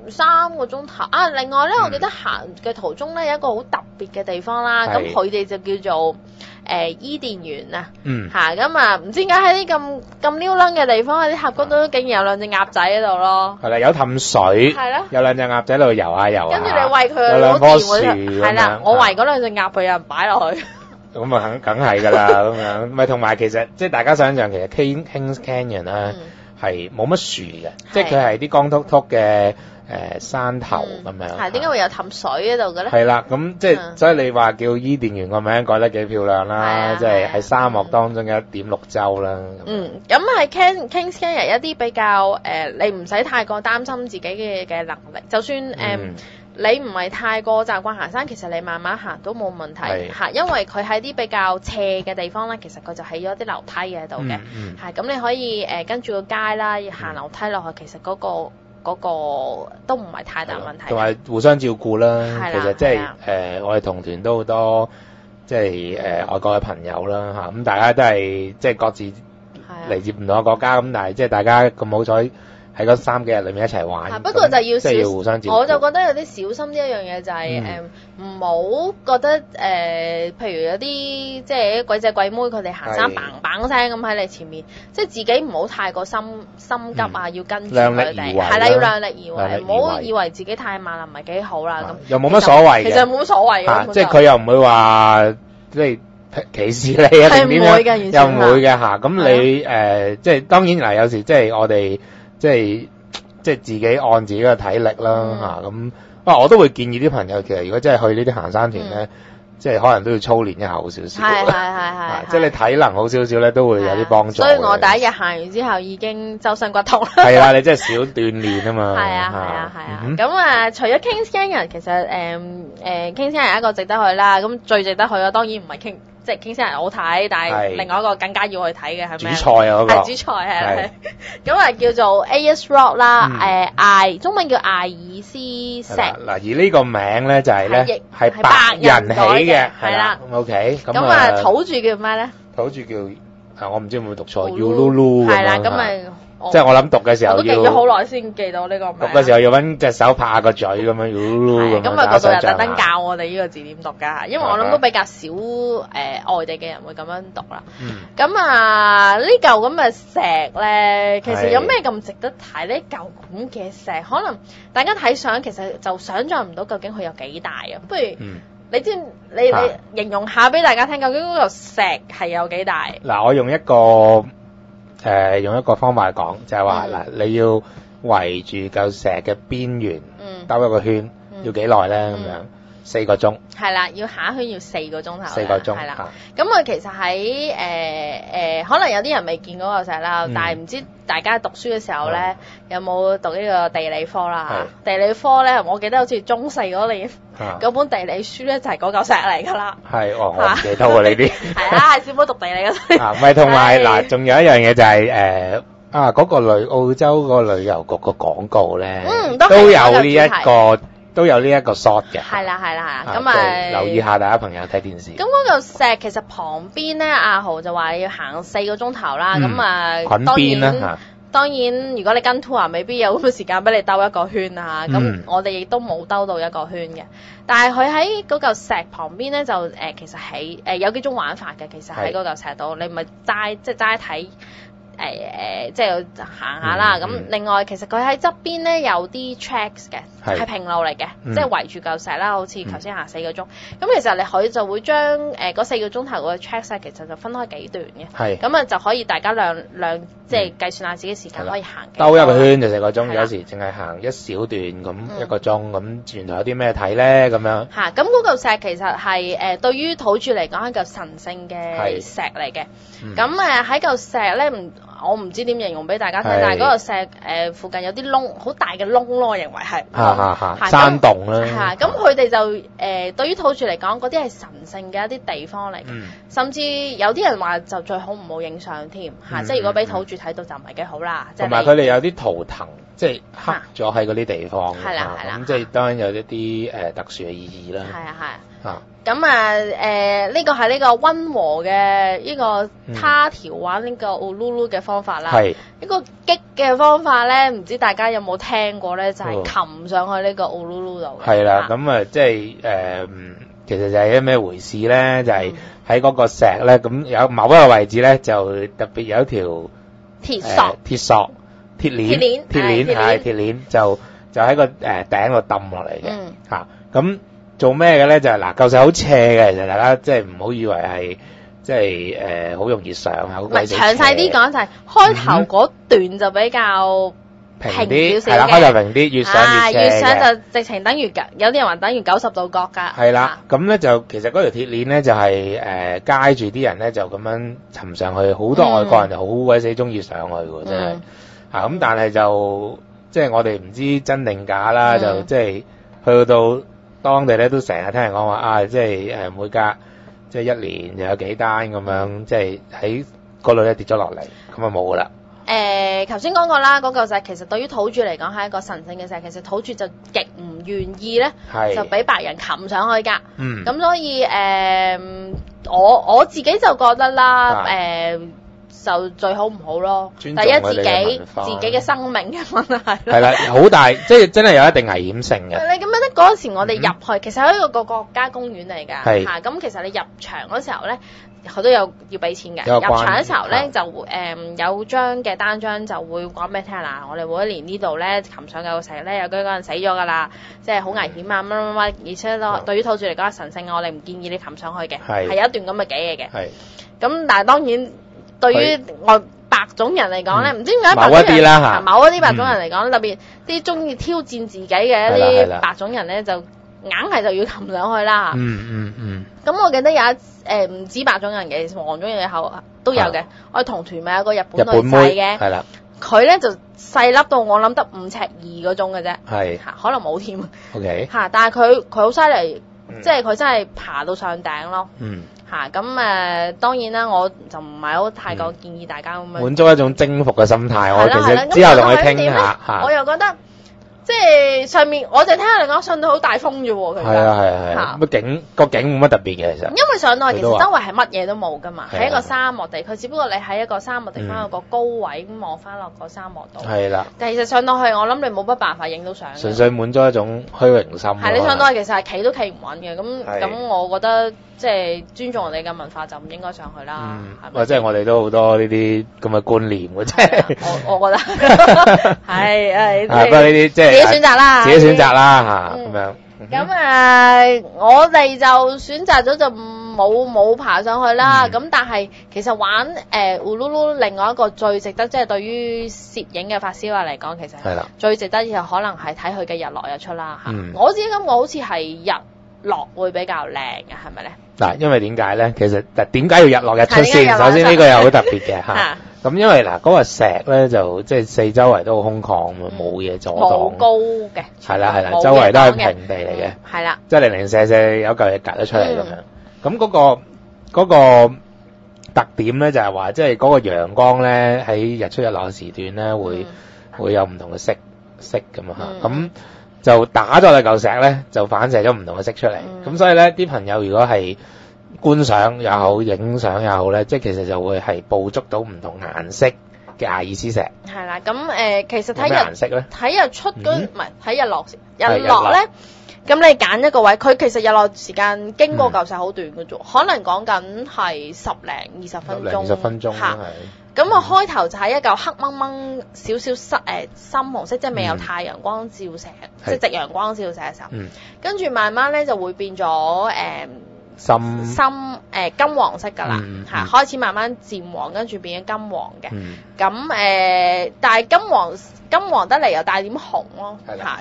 3個鐘頭啊！另外咧，我記得行嘅途中咧有一個好特別嘅地方啦，咁佢哋就叫做伊甸園啊，咁啊唔知點解喺啲咁溜楞嘅地方，喺啲峽谷都竟然有兩隻鴨仔喺度咯。係啦，有氹水，係咯，有兩隻鴨仔喺度游下游下。跟住你餵佢，有兩棵樹，係啦，我餵嗰兩隻鴨，佢有人擺落去。咁啊，梗係㗎啦，咁樣咪同埋其實即係大家想象，其實 Kings Canyon 咧係冇乜樹嘅，即係佢係啲光禿禿嘅。山頭咁樣，係點解會有氹水喺度嘅咧？係啦，咁即係所以你話叫伊甸園個名改得幾漂亮啦，即係喺沙漠當中嘅一點綠洲啦。咁係 Kings Canyon 一啲比較你唔使太過擔心自己嘅能力，就算你唔係太過習慣行山，其實你慢慢行都冇問題嚇，因為佢喺啲比較斜嘅地方咧，其實佢就起咗啲樓梯喺度嘅，係咁你可以跟住個街啦，行樓梯落去，其實嗰個嗰個都唔係太大問題。同埋互相照顧啦，係啦其實即係係啦我哋同團都好多即係外國嘅朋友啦嚇，咁大家都係即係各自係啊嚟自唔同嘅國家，咁但係即係大家咁好彩喺嗰3幾日裏面一齊玩。不過就要即係要互相照顧。我就覺得有啲小心呢一樣嘢就係唔好覺得譬如有啲即係鬼仔鬼妹佢哋行山係砰砰聲咁喺你前面，即係自己唔好太過心急啊，要跟住量力佢哋，而為啦係啦，要量力而為，量力而為唔好以為自己太慢啦，唔係幾好啦咁。又冇乜所謂嘅其實冇乜所謂嚇，嘅，即係佢又唔會話即係歧視你啊定點係唔會嘅完樣，全又唔會嘅嚇。咁你即係當然嗱，有時即係我哋即係自己按自己嘅體力啦嚇。咁我都會建議啲朋友，其實如果真係去呢啲行山團咧，即係可能都要操練一下好少少。係即係你體能好少少咧，都會有啲幫助。所以我第一日行完之後已經周身骨痛啦。係啦，你真係少鍛鍊啊嘛。係啊。咁除咗 Kings Canyon，其實Kings Canyon 係一個值得去啦。咁最值得去嘅當然唔係即係 Kings Canyon 好睇，但係另外一個更加要去睇嘅係咩？主菜啊嗰個。係主菜係。咁叫做 Ayers Rock 啦，中文叫艾爾斯石。嗱，而呢個名咧就係咧係白人起嘅，係啦。OK，咁土著叫咩咧？土著叫我唔知有冇讀錯，Uluru 係啦，咁咪。即係我諗讀嘅時候我都記咗好耐先記到呢個名。讀嘅時候要揾隻手拍下個嘴咁樣，咁咁啊，嗰度又特登教我哋呢個字點讀㗎，因為我諗都比較少外地嘅人會咁樣讀啦。咁呢嚿咁嘅石咧，其實有咩咁值得睇呢？嚿咁嘅石，可能大家睇相其實就想像唔到究竟佢有幾大啊。不如你知你形容下俾大家聽，究竟嗰嚿石係有幾大？嗱，我用一個方法嚟講，就係話嗱，你要圍住嚿石嘅邊緣兜一個圈，要幾耐咧？咁樣4個鐘。係啦，要行一圈要4個鐘頭。4個鐘。係啦。咁其實喺可能有啲人未見嗰個石啦，但係唔知大家讀書嘅時候咧，有冇讀呢個地理科啦？地理科咧，我記得好似中4嗰年嗰本地理書咧，就係嗰嚿石嚟㗎啦。係，我唔記得喎呢啲。係啦，小寶讀地理嗰啲。唔係，同埋嗱，仲有一樣嘢就係嗰個澳洲個旅遊局個廣告咧，都有呢一個 shot 嘅。係啦。咁留意下大家朋友睇電視。咁嗰嚿石其實旁邊咧，阿豪就話要行4個鐘頭啦。咁當然，如果你跟 tour 未必有咁嘅時間俾你兜一個圈啊。咁我哋亦都冇兜到一個圈嘅。但係佢喺嗰嚿石旁邊咧，就其實有幾種玩法嘅。其實喺嗰嚿石度，你咪齋睇。即係行下啦。咁另外其實佢喺側邊咧有啲 tracks 嘅，係平路嚟嘅，即係圍住嚿石啦，好似頭先行4個鐘。咁其實佢就會將嗰4個鐘頭嘅 tracks 其實就分開幾段嘅。咁就可以大家量即係計算下自己時間可以行幾多。兜一個圈就4個鐘，有時淨係行一小段咁1個鐘，咁沿途有啲咩睇咧？咁樣。咁嗰嚿石其實係對於土著嚟講係嚿神聖嘅石嚟嘅。咁喺嚿石咧我唔知點形容俾大家睇，但係嗰個石附近有啲窿，好大嘅窿咯，我認為係。山洞啦。咁佢哋就對於土著嚟講，嗰啲係神聖嘅一啲地方嚟嘅，甚至有啲人話就最好唔好影相添嚇，即係如果俾土著睇到就唔係幾好啦。同埋佢哋有啲圖騰，即係刻咗喺嗰啲地方。係啦。咁即係當然有一啲特殊嘅意義啦。咁呢個係呢個溫和嘅呢個他條玩呢個 Uluru 嘅方法啦。呢個激嘅方法咧，唔知大家有冇聽過咧？就係擒上去呢個 Uluru 度嘅。係啦，咁即係其實就係一咩回事咧？就係喺嗰個石咧，咁有某一個位置咧，就特別有一條鐵索、鐵鏈就喺個頂度抌落嚟嘅嚇。咁做咩嘅咧？就係嚿石好斜嘅，其實大家即係唔好以為係即係好容易上口。唔係詳細啲講就係開頭嗰段就比較平啲少少嘅，開頭平啲，越上越斜嘅。越上就直情等於有啲人話等於90度角㗎。係啦，咁咧就其實嗰條鐵鏈咧就係街住啲人咧就咁樣尋上去，好多外國人就好鬼死中意上去喎，真係嚇。咁但係就即係我哋唔知真定假啦，就即係去到當地咧都成日聽人講話即係每隔即係1年就有幾單咁樣，即係喺嗰度咧跌咗落嚟，咁啊冇噶啦。頭先講過啦，嗰嚿石其實對於土著嚟講係一個神聖嘅石，其實土著就極唔願意咧，就俾白人擒上去㗎。咁所以我自己就覺得啦，就最好唔好咯。第一自己嘅生命嘅問題。係啦，好大，即係真係有一定危險性嘅。你咁樣咧，嗰陣時我哋入去，其實係一個國家公園嚟㗎。嚇，咁其實你入場嗰時候咧，佢都有要俾錢嘅。入場嘅時候咧，就有張嘅單張就會講俾你聽啦。我哋每一年呢度咧擒上嘅石咧，有幾個人死咗㗎啦，即係好危險啊！乜乜乜，而且對於土著嚟講係神聖嘅，我哋唔建議你擒上去嘅。係有一段咁嘅嘅嘢嘅。咁但係當然。對於白種人嚟講咧，唔知點解白種人某一啲白種人嚟講，特別啲中意挑戰自己嘅一啲白種人咧，就硬係就要擒上去啦。咁我記得有一唔止白種人嘅，黃種人嘅後都有嘅。我哋同團咪有個日本女仔嘅，係啦，佢咧就細粒到我諗得5尺2嗰種嘅啫，係可能冇添。OK 嚇，但係佢好犀利，即係佢真係爬到上頂咯。咁當然啦，我就唔係好太過建議大家咁樣滿足一種征服嘅心態。我其實之後同佢傾下，我又覺得即係上面，我就聽人講上到好大風啫喎。係啊，個景冇乜特別嘅其實。因為上到去其實周圍係乜嘢都冇噶嘛，係一個沙漠地區，只不過你喺一個沙漠地方有個高位咁望翻落個沙漠度。係啦。但係其實上到去，我諗你冇乜辦法影到相。純粹滿足一種虛榮心。係你上到去其實係企都企唔穩嘅，咁我覺得。即係尊重我哋嘅文化就唔應該上去啦，係咪？即係我哋都好多呢啲咁嘅觀念嘅啫。我覺得係不過呢啲即係自己選擇啦，自己選擇啦嚇咁樣。咁我哋就選擇咗就冇爬上去啦。咁但係其實玩Uluru另外一個最值得即係對於攝影嘅發燒嚟講，其實係最值得就可能係睇佢嘅日落日出啦嚇。我自己感覺好似係日落會比較靚嘅，係咪咧？嗱，因為點解咧？其實點解要日落日出先？首先呢個又好特別嘅嚇。咁因為嗱嗰個石咧就即係四周圍都好空曠啊，冇嘢阻擋。冇高嘅。係啦，周圍都係平地嚟嘅。係啦。即係零零舍舍有嚿嘢隔咗出嚟咁樣。咁嗰個特點咧就係話，即係嗰個陽光咧喺日出日落嘅時段咧會有唔同嘅色咁啊嚇。咁就打咗嚿石咧，就反射咗唔同嘅色出嚟。咁所以咧，啲朋友如果係觀賞又好，影相又好咧，即係其實就會係捕捉到唔同顏色嘅阿爾斯石。係啦，咁其實睇顏色咧，睇日出唔係睇日落咧。咁你揀一個位，佢其實日落時間經過嚿石好短嘅啫，可能講緊係10零20分鐘。20分鐘嚇。咁我開頭就係一嚿黑掹掹少少深紅色，即係未有太陽光照射，即係夕陽光照射嘅時候。跟住慢慢咧就會變咗深金黃色㗎啦，開始慢慢漸黃，跟住變咗金黃嘅。咁但係金黃得嚟又帶點紅咯，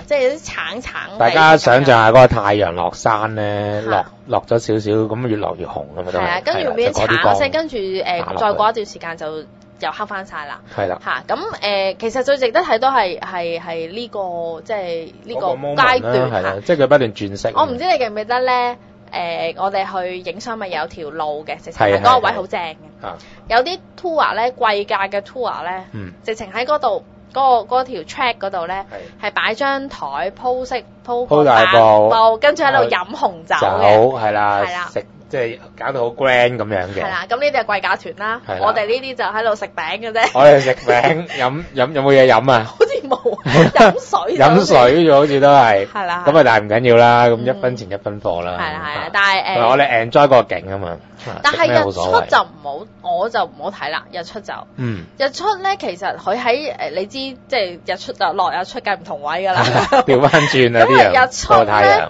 即係有啲橙。大家想象下嗰個太陽落山咧，落咗少少，咁越落越紅咁嘛都係。係啊，跟住變咗橙色，跟住再過一段時間就又黑翻晒啦。係啦，咁其實最值得睇都係呢個即係呢個階段即係佢不斷轉色。我唔知你記唔記得咧？我哋去影相咪有條路嘅，直情喺嗰個位好正嘅。有啲 tour 咧，貴價嘅 tour 咧，直情喺嗰度嗰條 track 嗰度咧，係擺張台鋪大布，跟住喺度飲紅酒嘅，係啦，食即係搞到好 grand 咁樣嘅。係啦，咁呢啲係貴價團啦，我哋呢啲就喺度食餅嘅啫。我哋食餅飲有冇嘢飲啊？好似冇，飲水咗好似都係。係啦。咁啊，但係唔緊要啦，咁1分錢1分貨啦。係啦，但係我哋 enjoy 個景啊嘛。但係日出就唔好，我就唔好睇啦。日出就，日出咧其實佢喺你知即係日出就落日出梗係唔同位㗎啦。調翻轉啊啲人，日出咧。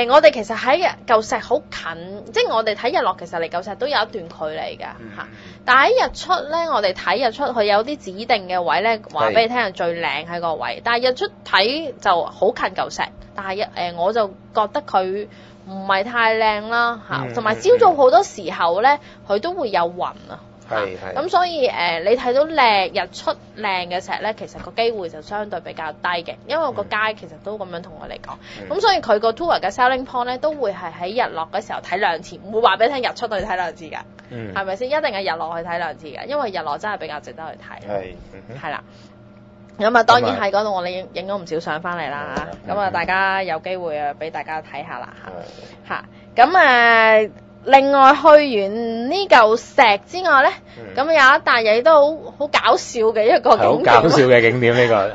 我哋其實喺嚿石好近，即係我哋睇日落其實離嚿石都有一段距離㗎嚇。但係喺日出咧，我哋睇日出佢有啲指定嘅位咧，話俾你聽係最靚喺個位。但係日出睇就好近嚿石，但係我就覺得佢唔係太靚啦嚇。同埋朝早好多時候咧，佢都會有雲啊。咁所以你睇到日出靚嘅石咧，其實個機會就相對比較低嘅，因為個街其實都咁樣同我哋講。咁所以佢個 tour 嘅 selling point 咧，都會係喺日落嘅時候睇2次，唔會話俾你聽日出去睇2次㗎。係咪先？一定係日落去睇2次㗎，因為日落真係比較值得去睇。係啦。咁啊，當然喺嗰度我哋影咗唔少相翻嚟啦。咁啊，大家有機會啊，俾大家睇下啦嚇。咁另外去完呢嚿石之外咧，咁有一笪嘢都好搞笑嘅一個景點。好搞笑嘅景點呢個係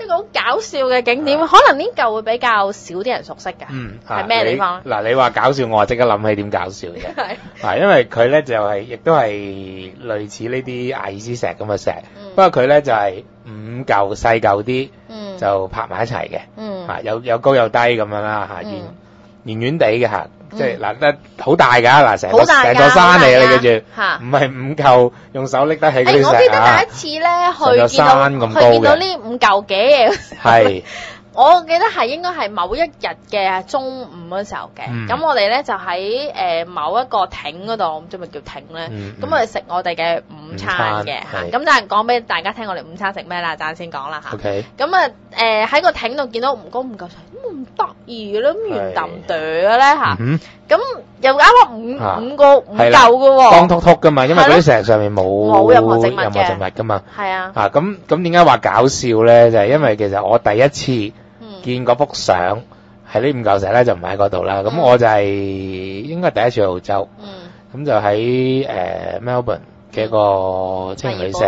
一個好搞笑嘅景點，可能呢嚿會比較少啲人熟悉㗎。係咩地方？嗱，你話搞笑，我即刻諗起點搞笑嘅。因為佢咧就係亦都係類似呢啲阿爾斯石咁嘅石，不過佢咧就係5嚿細嚿啲，就拍埋一齊嘅。有高有低咁樣啦嚇，圓圓地嘅嚇。即係嗱，好大㗎嗱，成座山嚟嘅，你記住，唔係5嚿用手拎得起嗰啲石啊！我記得第一次咧去見到呢5嚿幾嘢，係我記得係應該係某一日嘅中午嗰時候嘅。咁我哋咧就喺某一個亭嗰度，唔知咪叫亭咧。咁我哋食我哋嘅午餐嘅嚇。咁但係講俾大家聽，我哋午餐食咩啦？陣先講啦嚇。咁啊喺個亭度見到5嚿石，咁得意嘅咧，咁圓揼哚嘅咧嚇。咁又啱啱5嚿嘅喎，光禿禿噶嘛，因為嗰啲石上面冇任何植物噶嘛。係啊。咁點解話搞笑咧？就係因為其實我第一次見嗰幅相係呢5嚿石咧，就唔喺嗰度啦。咁我就係應該第一次去澳洲，咁就喺Melbourne 嘅一個青年旅社，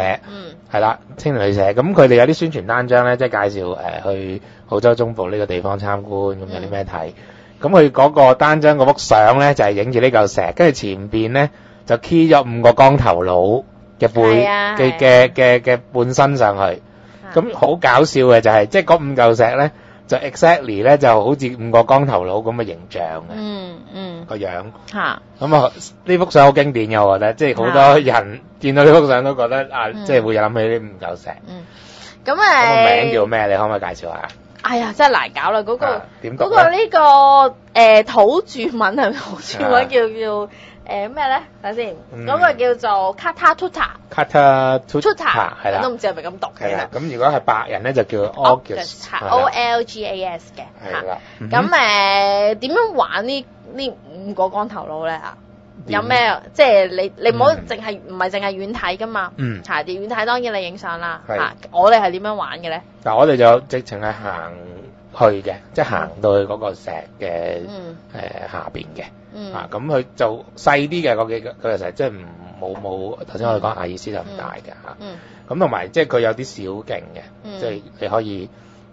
係啦，青年旅社。咁佢哋有啲宣傳單張咧，即係介紹去澳洲中部呢個地方參觀，咁有啲咩睇。咁佢嗰個單張嗰幅相咧，就係影住呢嚿石，跟住前邊咧就 key 咗5個光頭佬嘅嘅半身上去。咁好搞笑嘅就係，即係嗰5嚿石咧，就 exactly 咧就好似5個光頭佬咁嘅形象嘅，個樣。咁啊，呢幅相好經典嘅，我覺得，即係好多人見到呢幅相都覺得即係會諗起呢5嚿石。咁個名叫咩？你可唔可以介紹下？哎呀，真係難搞啦！嗰個呢個土著文係咪土著文叫咩咧？睇先，嗰個叫做 Kata Tutta 係啦，都唔知係咪咁讀嘅。係啦，咁如果係白人咧就叫 Olgas 嘅。係啦。咁點樣玩呢5個光頭佬咧嚇？有咩？即係你唔好唔係淨係遠睇噶嘛？遠睇當然你影相啦嚇。我哋係點樣玩嘅咧？嗱，我哋就直情係行去嘅，即係行到去嗰個石嘅下邊嘅。咁佢就細啲嘅嗰幾個石，即係冇頭先我哋講阿爾斯就唔大嘅嚇。咁同埋即係佢有啲小徑嘅，即係你可以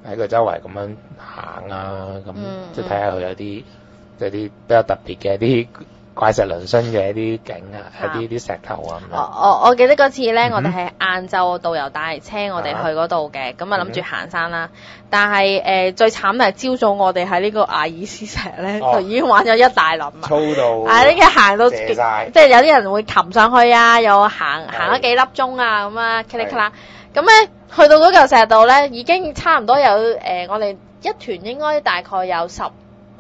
喺佢周圍咁樣行啊，咁即係睇下佢有啲即係啲比較特別嘅啲怪石嶙峋嘅一啲景啊，一啲石頭啊咁樣。我記得嗰次咧，我哋係晏晝導遊帶車我哋去嗰度嘅，咁啊諗住行山啦。但係最慘係朝早我哋喺呢個阿爾斯石咧，就已經玩咗一大輪啦。粗到呢個行到即係有啲人會擒上去啊，又行咗幾粒鐘啊咁啊，咔哩咔啦。咁咧去到嗰嚿石度咧，已經差唔多有我哋一團應該大概有15、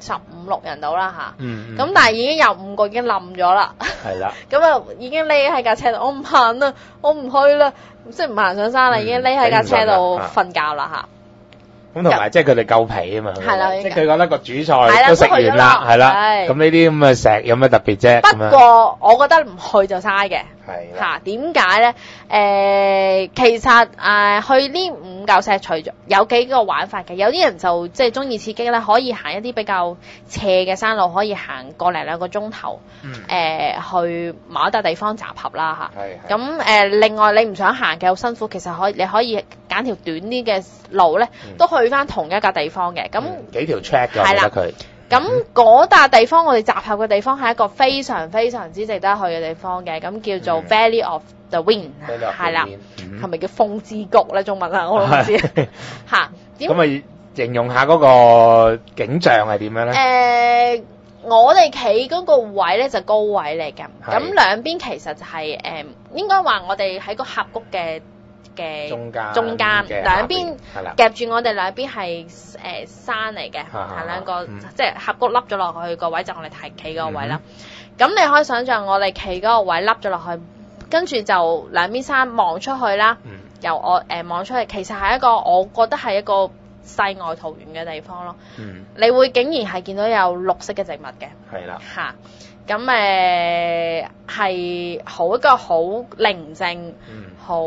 16人到啦嚇，咁但係已經有5個已經冧咗啦，係啦，咁啊已經匿喺架車度，我唔行啦，我唔去啦，即係唔行上山啦，已經匿喺架車度瞓覺啦嚇。咁同埋即係佢哋夠皮啊嘛，係啦，即係佢覺得個主菜都食完啦，係啦，咁呢啲咁嘅石有咩特別啫？不過我覺得唔去就嘥嘅，係嚇。點解咧？其實去呢5嚿石除咗有幾個玩法嘅，有啲人就即係中意刺激咧，可以行一啲比較斜嘅山路，可以行個零2個鐘頭，去某一笪地方集合啦嚇。咁另外你唔想行嘅好辛苦，其實你可以揀條短啲嘅路咧，都去翻同一個地方嘅。咁幾條 track 嘅，我覺得佢。咁嗰笪地方，我哋集合嘅地方係一個非常非常之值得去嘅地方嘅，咁叫做 Valley of the Wind， 係啦，係咪叫風之谷咧？中文啊，我都唔知嚇。咁咪形容下嗰個景象係點樣咧？我哋企嗰個位咧就高位嚟嘅，咁兩邊其實就係應該話我哋喺個峽谷嘅中間兩邊夾住我哋兩邊係山嚟嘅，係兩個即係峽谷凹咗落去個位，就我哋企嗰個位啦。咁你可以想象我哋企嗰個位凹咗落去，跟住就兩邊山望出去啦。由我望出去，其實係一個我覺得係一個世外桃源嘅地方咯。你會竟然係見到有綠色嘅植物嘅。係啦。嚇，咁係好一個好寧靜，好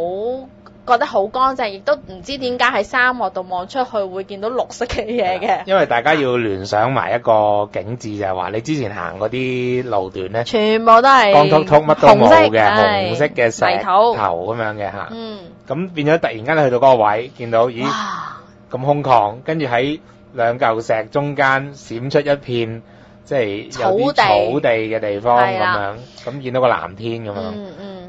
覺得好乾淨，亦都唔知點解喺沙漠度望出去會見到綠色嘅嘢嘅。因為大家要聯想埋一個景緻，就係話你之前行嗰啲路段咧，全部都係光禿禿，乜都冇嘅，紅色嘅石頭咁樣嘅嚇。咁變咗突然間去到嗰個位，見到咦咁空曠，跟住喺兩嚿石中間閃出一片即係有啲草地嘅地方咁樣，咁見到個藍天咁樣，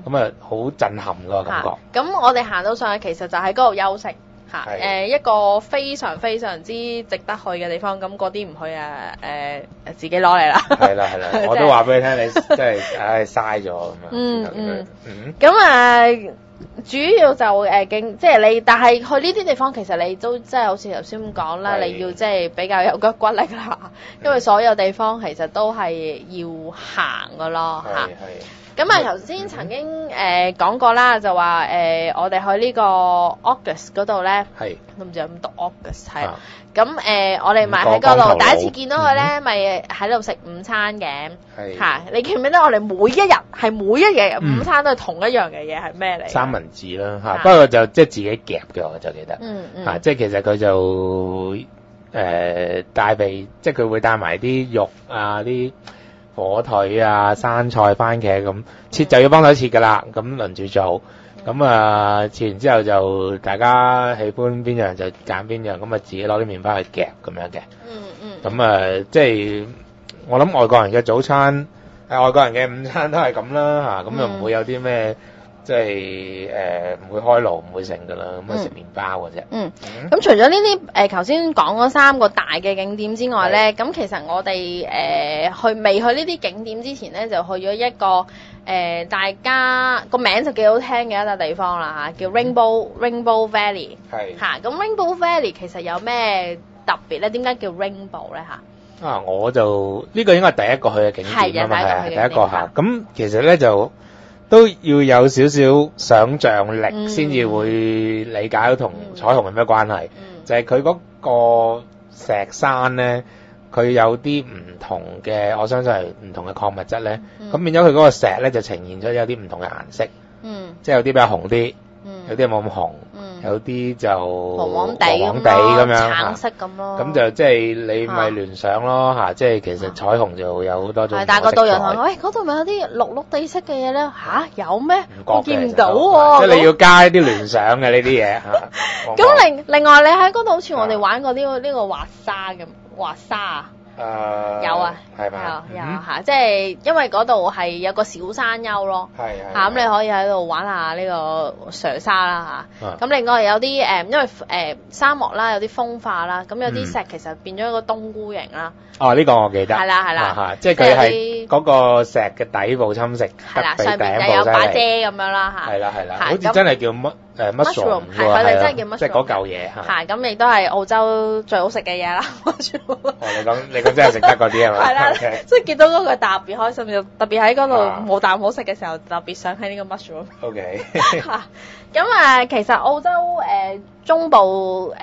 咁啊好震撼個感覺。咁我哋行到上去，其實就喺嗰度休息嚇，一個非常非常之值得去嘅地方。咁嗰啲唔去自己攞嚟啦。係啦，我都話俾你聽，你真係嘥咗咁樣。咁主要就即係你，但係去呢啲地方其實你都即係好似頭先咁講啦，你要即係比較有骨力啦，因為所有地方其實都係要行㗎咯嚇。咁頭先曾經講過啦，就話我哋去呢個 August 嗰度咧，都唔知有咁讀 August 係。咁我哋咪喺嗰度第一次見到佢咧，咪喺度食午餐嘅嚇。你記唔記得我哋每一日午餐都係同一樣嘅嘢係咩嚟？三文治啦嚇，不過就即係自己夾嘅，我就記得嚇。即係其實佢就帶備，即係佢會帶埋啲肉啊啲。火腿啊、生菜、番茄咁切就要幫手切㗎啦，咁輪住做，咁切完之後就大家喜歡邊樣就揀邊樣，咁自己攞啲麵包去夾咁樣嘅。咁即係我諗外國人嘅早餐，外國人嘅午餐都係咁啦嚇，咁又唔會有啲咩。即係唔會開爐，唔會成㗎啦，咁食麵包嘅啫。咁除咗呢啲頭先講嗰3個大嘅景點之外咧，咁其實我哋未去呢啲景點之前咧，就去咗一個大家個名就幾好聽嘅一笪地方啦嚇，叫 Rainbow Valley。咁 Rainbow Valley 其實有咩特別咧？點解叫 Rainbow 咧嚇？我就呢個應該係第一個去嘅景點啊嘛，係第一個嚇。咁其實咧就。都要有少少想像力先至會理解到同彩虹有咩關係。就係佢嗰個石山咧，佢有啲唔同嘅，我相信係唔同嘅礦物質咧。咁變咗佢嗰個石咧就呈現咗有啲唔同嘅顏色。即係有啲比較紅啲，有啲冇咁紅，有啲就黃黃地咁樣，橙色咁咯。咁就即係你咪聯想咯嚇，即係其實彩虹就有好多種。但係個導遊同我喂，嗰度咪有啲綠綠地色嘅嘢咧嚇？有咩？我見唔到喎。即係你要加一啲聯想嘅呢啲嘢嚇。咁另外你喺嗰度好似我哋玩過呢個滑沙咁，滑沙啊？有啊，係咪？有嚇，即係因為嗰度係有個小山丘咯，嚇咁你可以喺度玩下呢個瀡沙啦嚇。咁另外有啲因為沙漠啦，有啲風化啦，咁有啲石其實變咗一個冬菇形啦。呢個我記得。係啦，即係佢係嗰個石嘅底部侵蝕，係啦，上邊又有把遮咁樣啦嚇。係啦，好似真係叫mushroom，係佢哋真係叫 mushroom，即係嗰嚿嘢嚇。係咁，亦都係澳洲最好食嘅嘢啦。你講真係食得嗰啲係嘛？係啦，即係見到嗰個特別開心，就特別喺嗰度冇啖好食嘅時候，特別想喺呢個 mushroom。OK。咁其實澳洲中部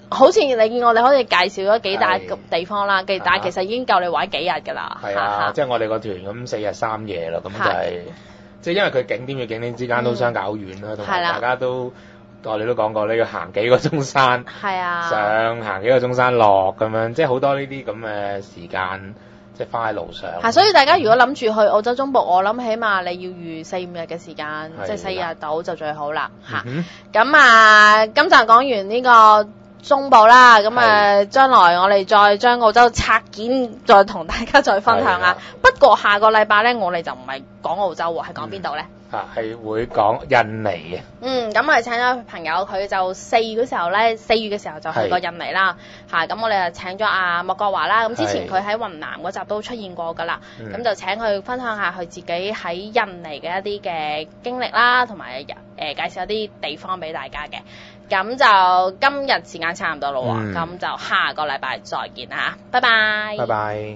好似你見我哋好似介紹咗幾大地方啦，但係其實已經夠你玩幾日㗎啦。係啊，即係我哋個團咁4日3夜啦，咁就係即係因為佢景點與景點之間都相隔好遠啦，同埋大家都我哋都講過，你要行幾個鐘山，上行幾個鐘山落咁樣，即係好多呢啲咁嘅時間，即係花喺路上。所以大家如果諗住去澳洲中部，我諗起碼你要預4-5日嘅時間，即係4日到就最好啦嚇。咁今集講完呢個中部啦，咁將來我哋再將澳洲拆件，再同大家再分享啊。不過下個禮拜咧，我哋就唔係講澳洲喎，係講邊度咧？係會講印尼嘅。咁我哋請咗朋友，佢就4月嘅時候就去過印尼啦。咁我哋就請咗阿莫國華啦。咁之前佢喺雲南嗰集都出現過㗎啦。咁就請佢分享下佢自己喺印尼嘅一啲嘅經歷啦，同埋介紹一啲地方俾大家嘅。咁就今日時間差唔多啦喎，咁就下個禮拜再見啦，拜拜。拜拜。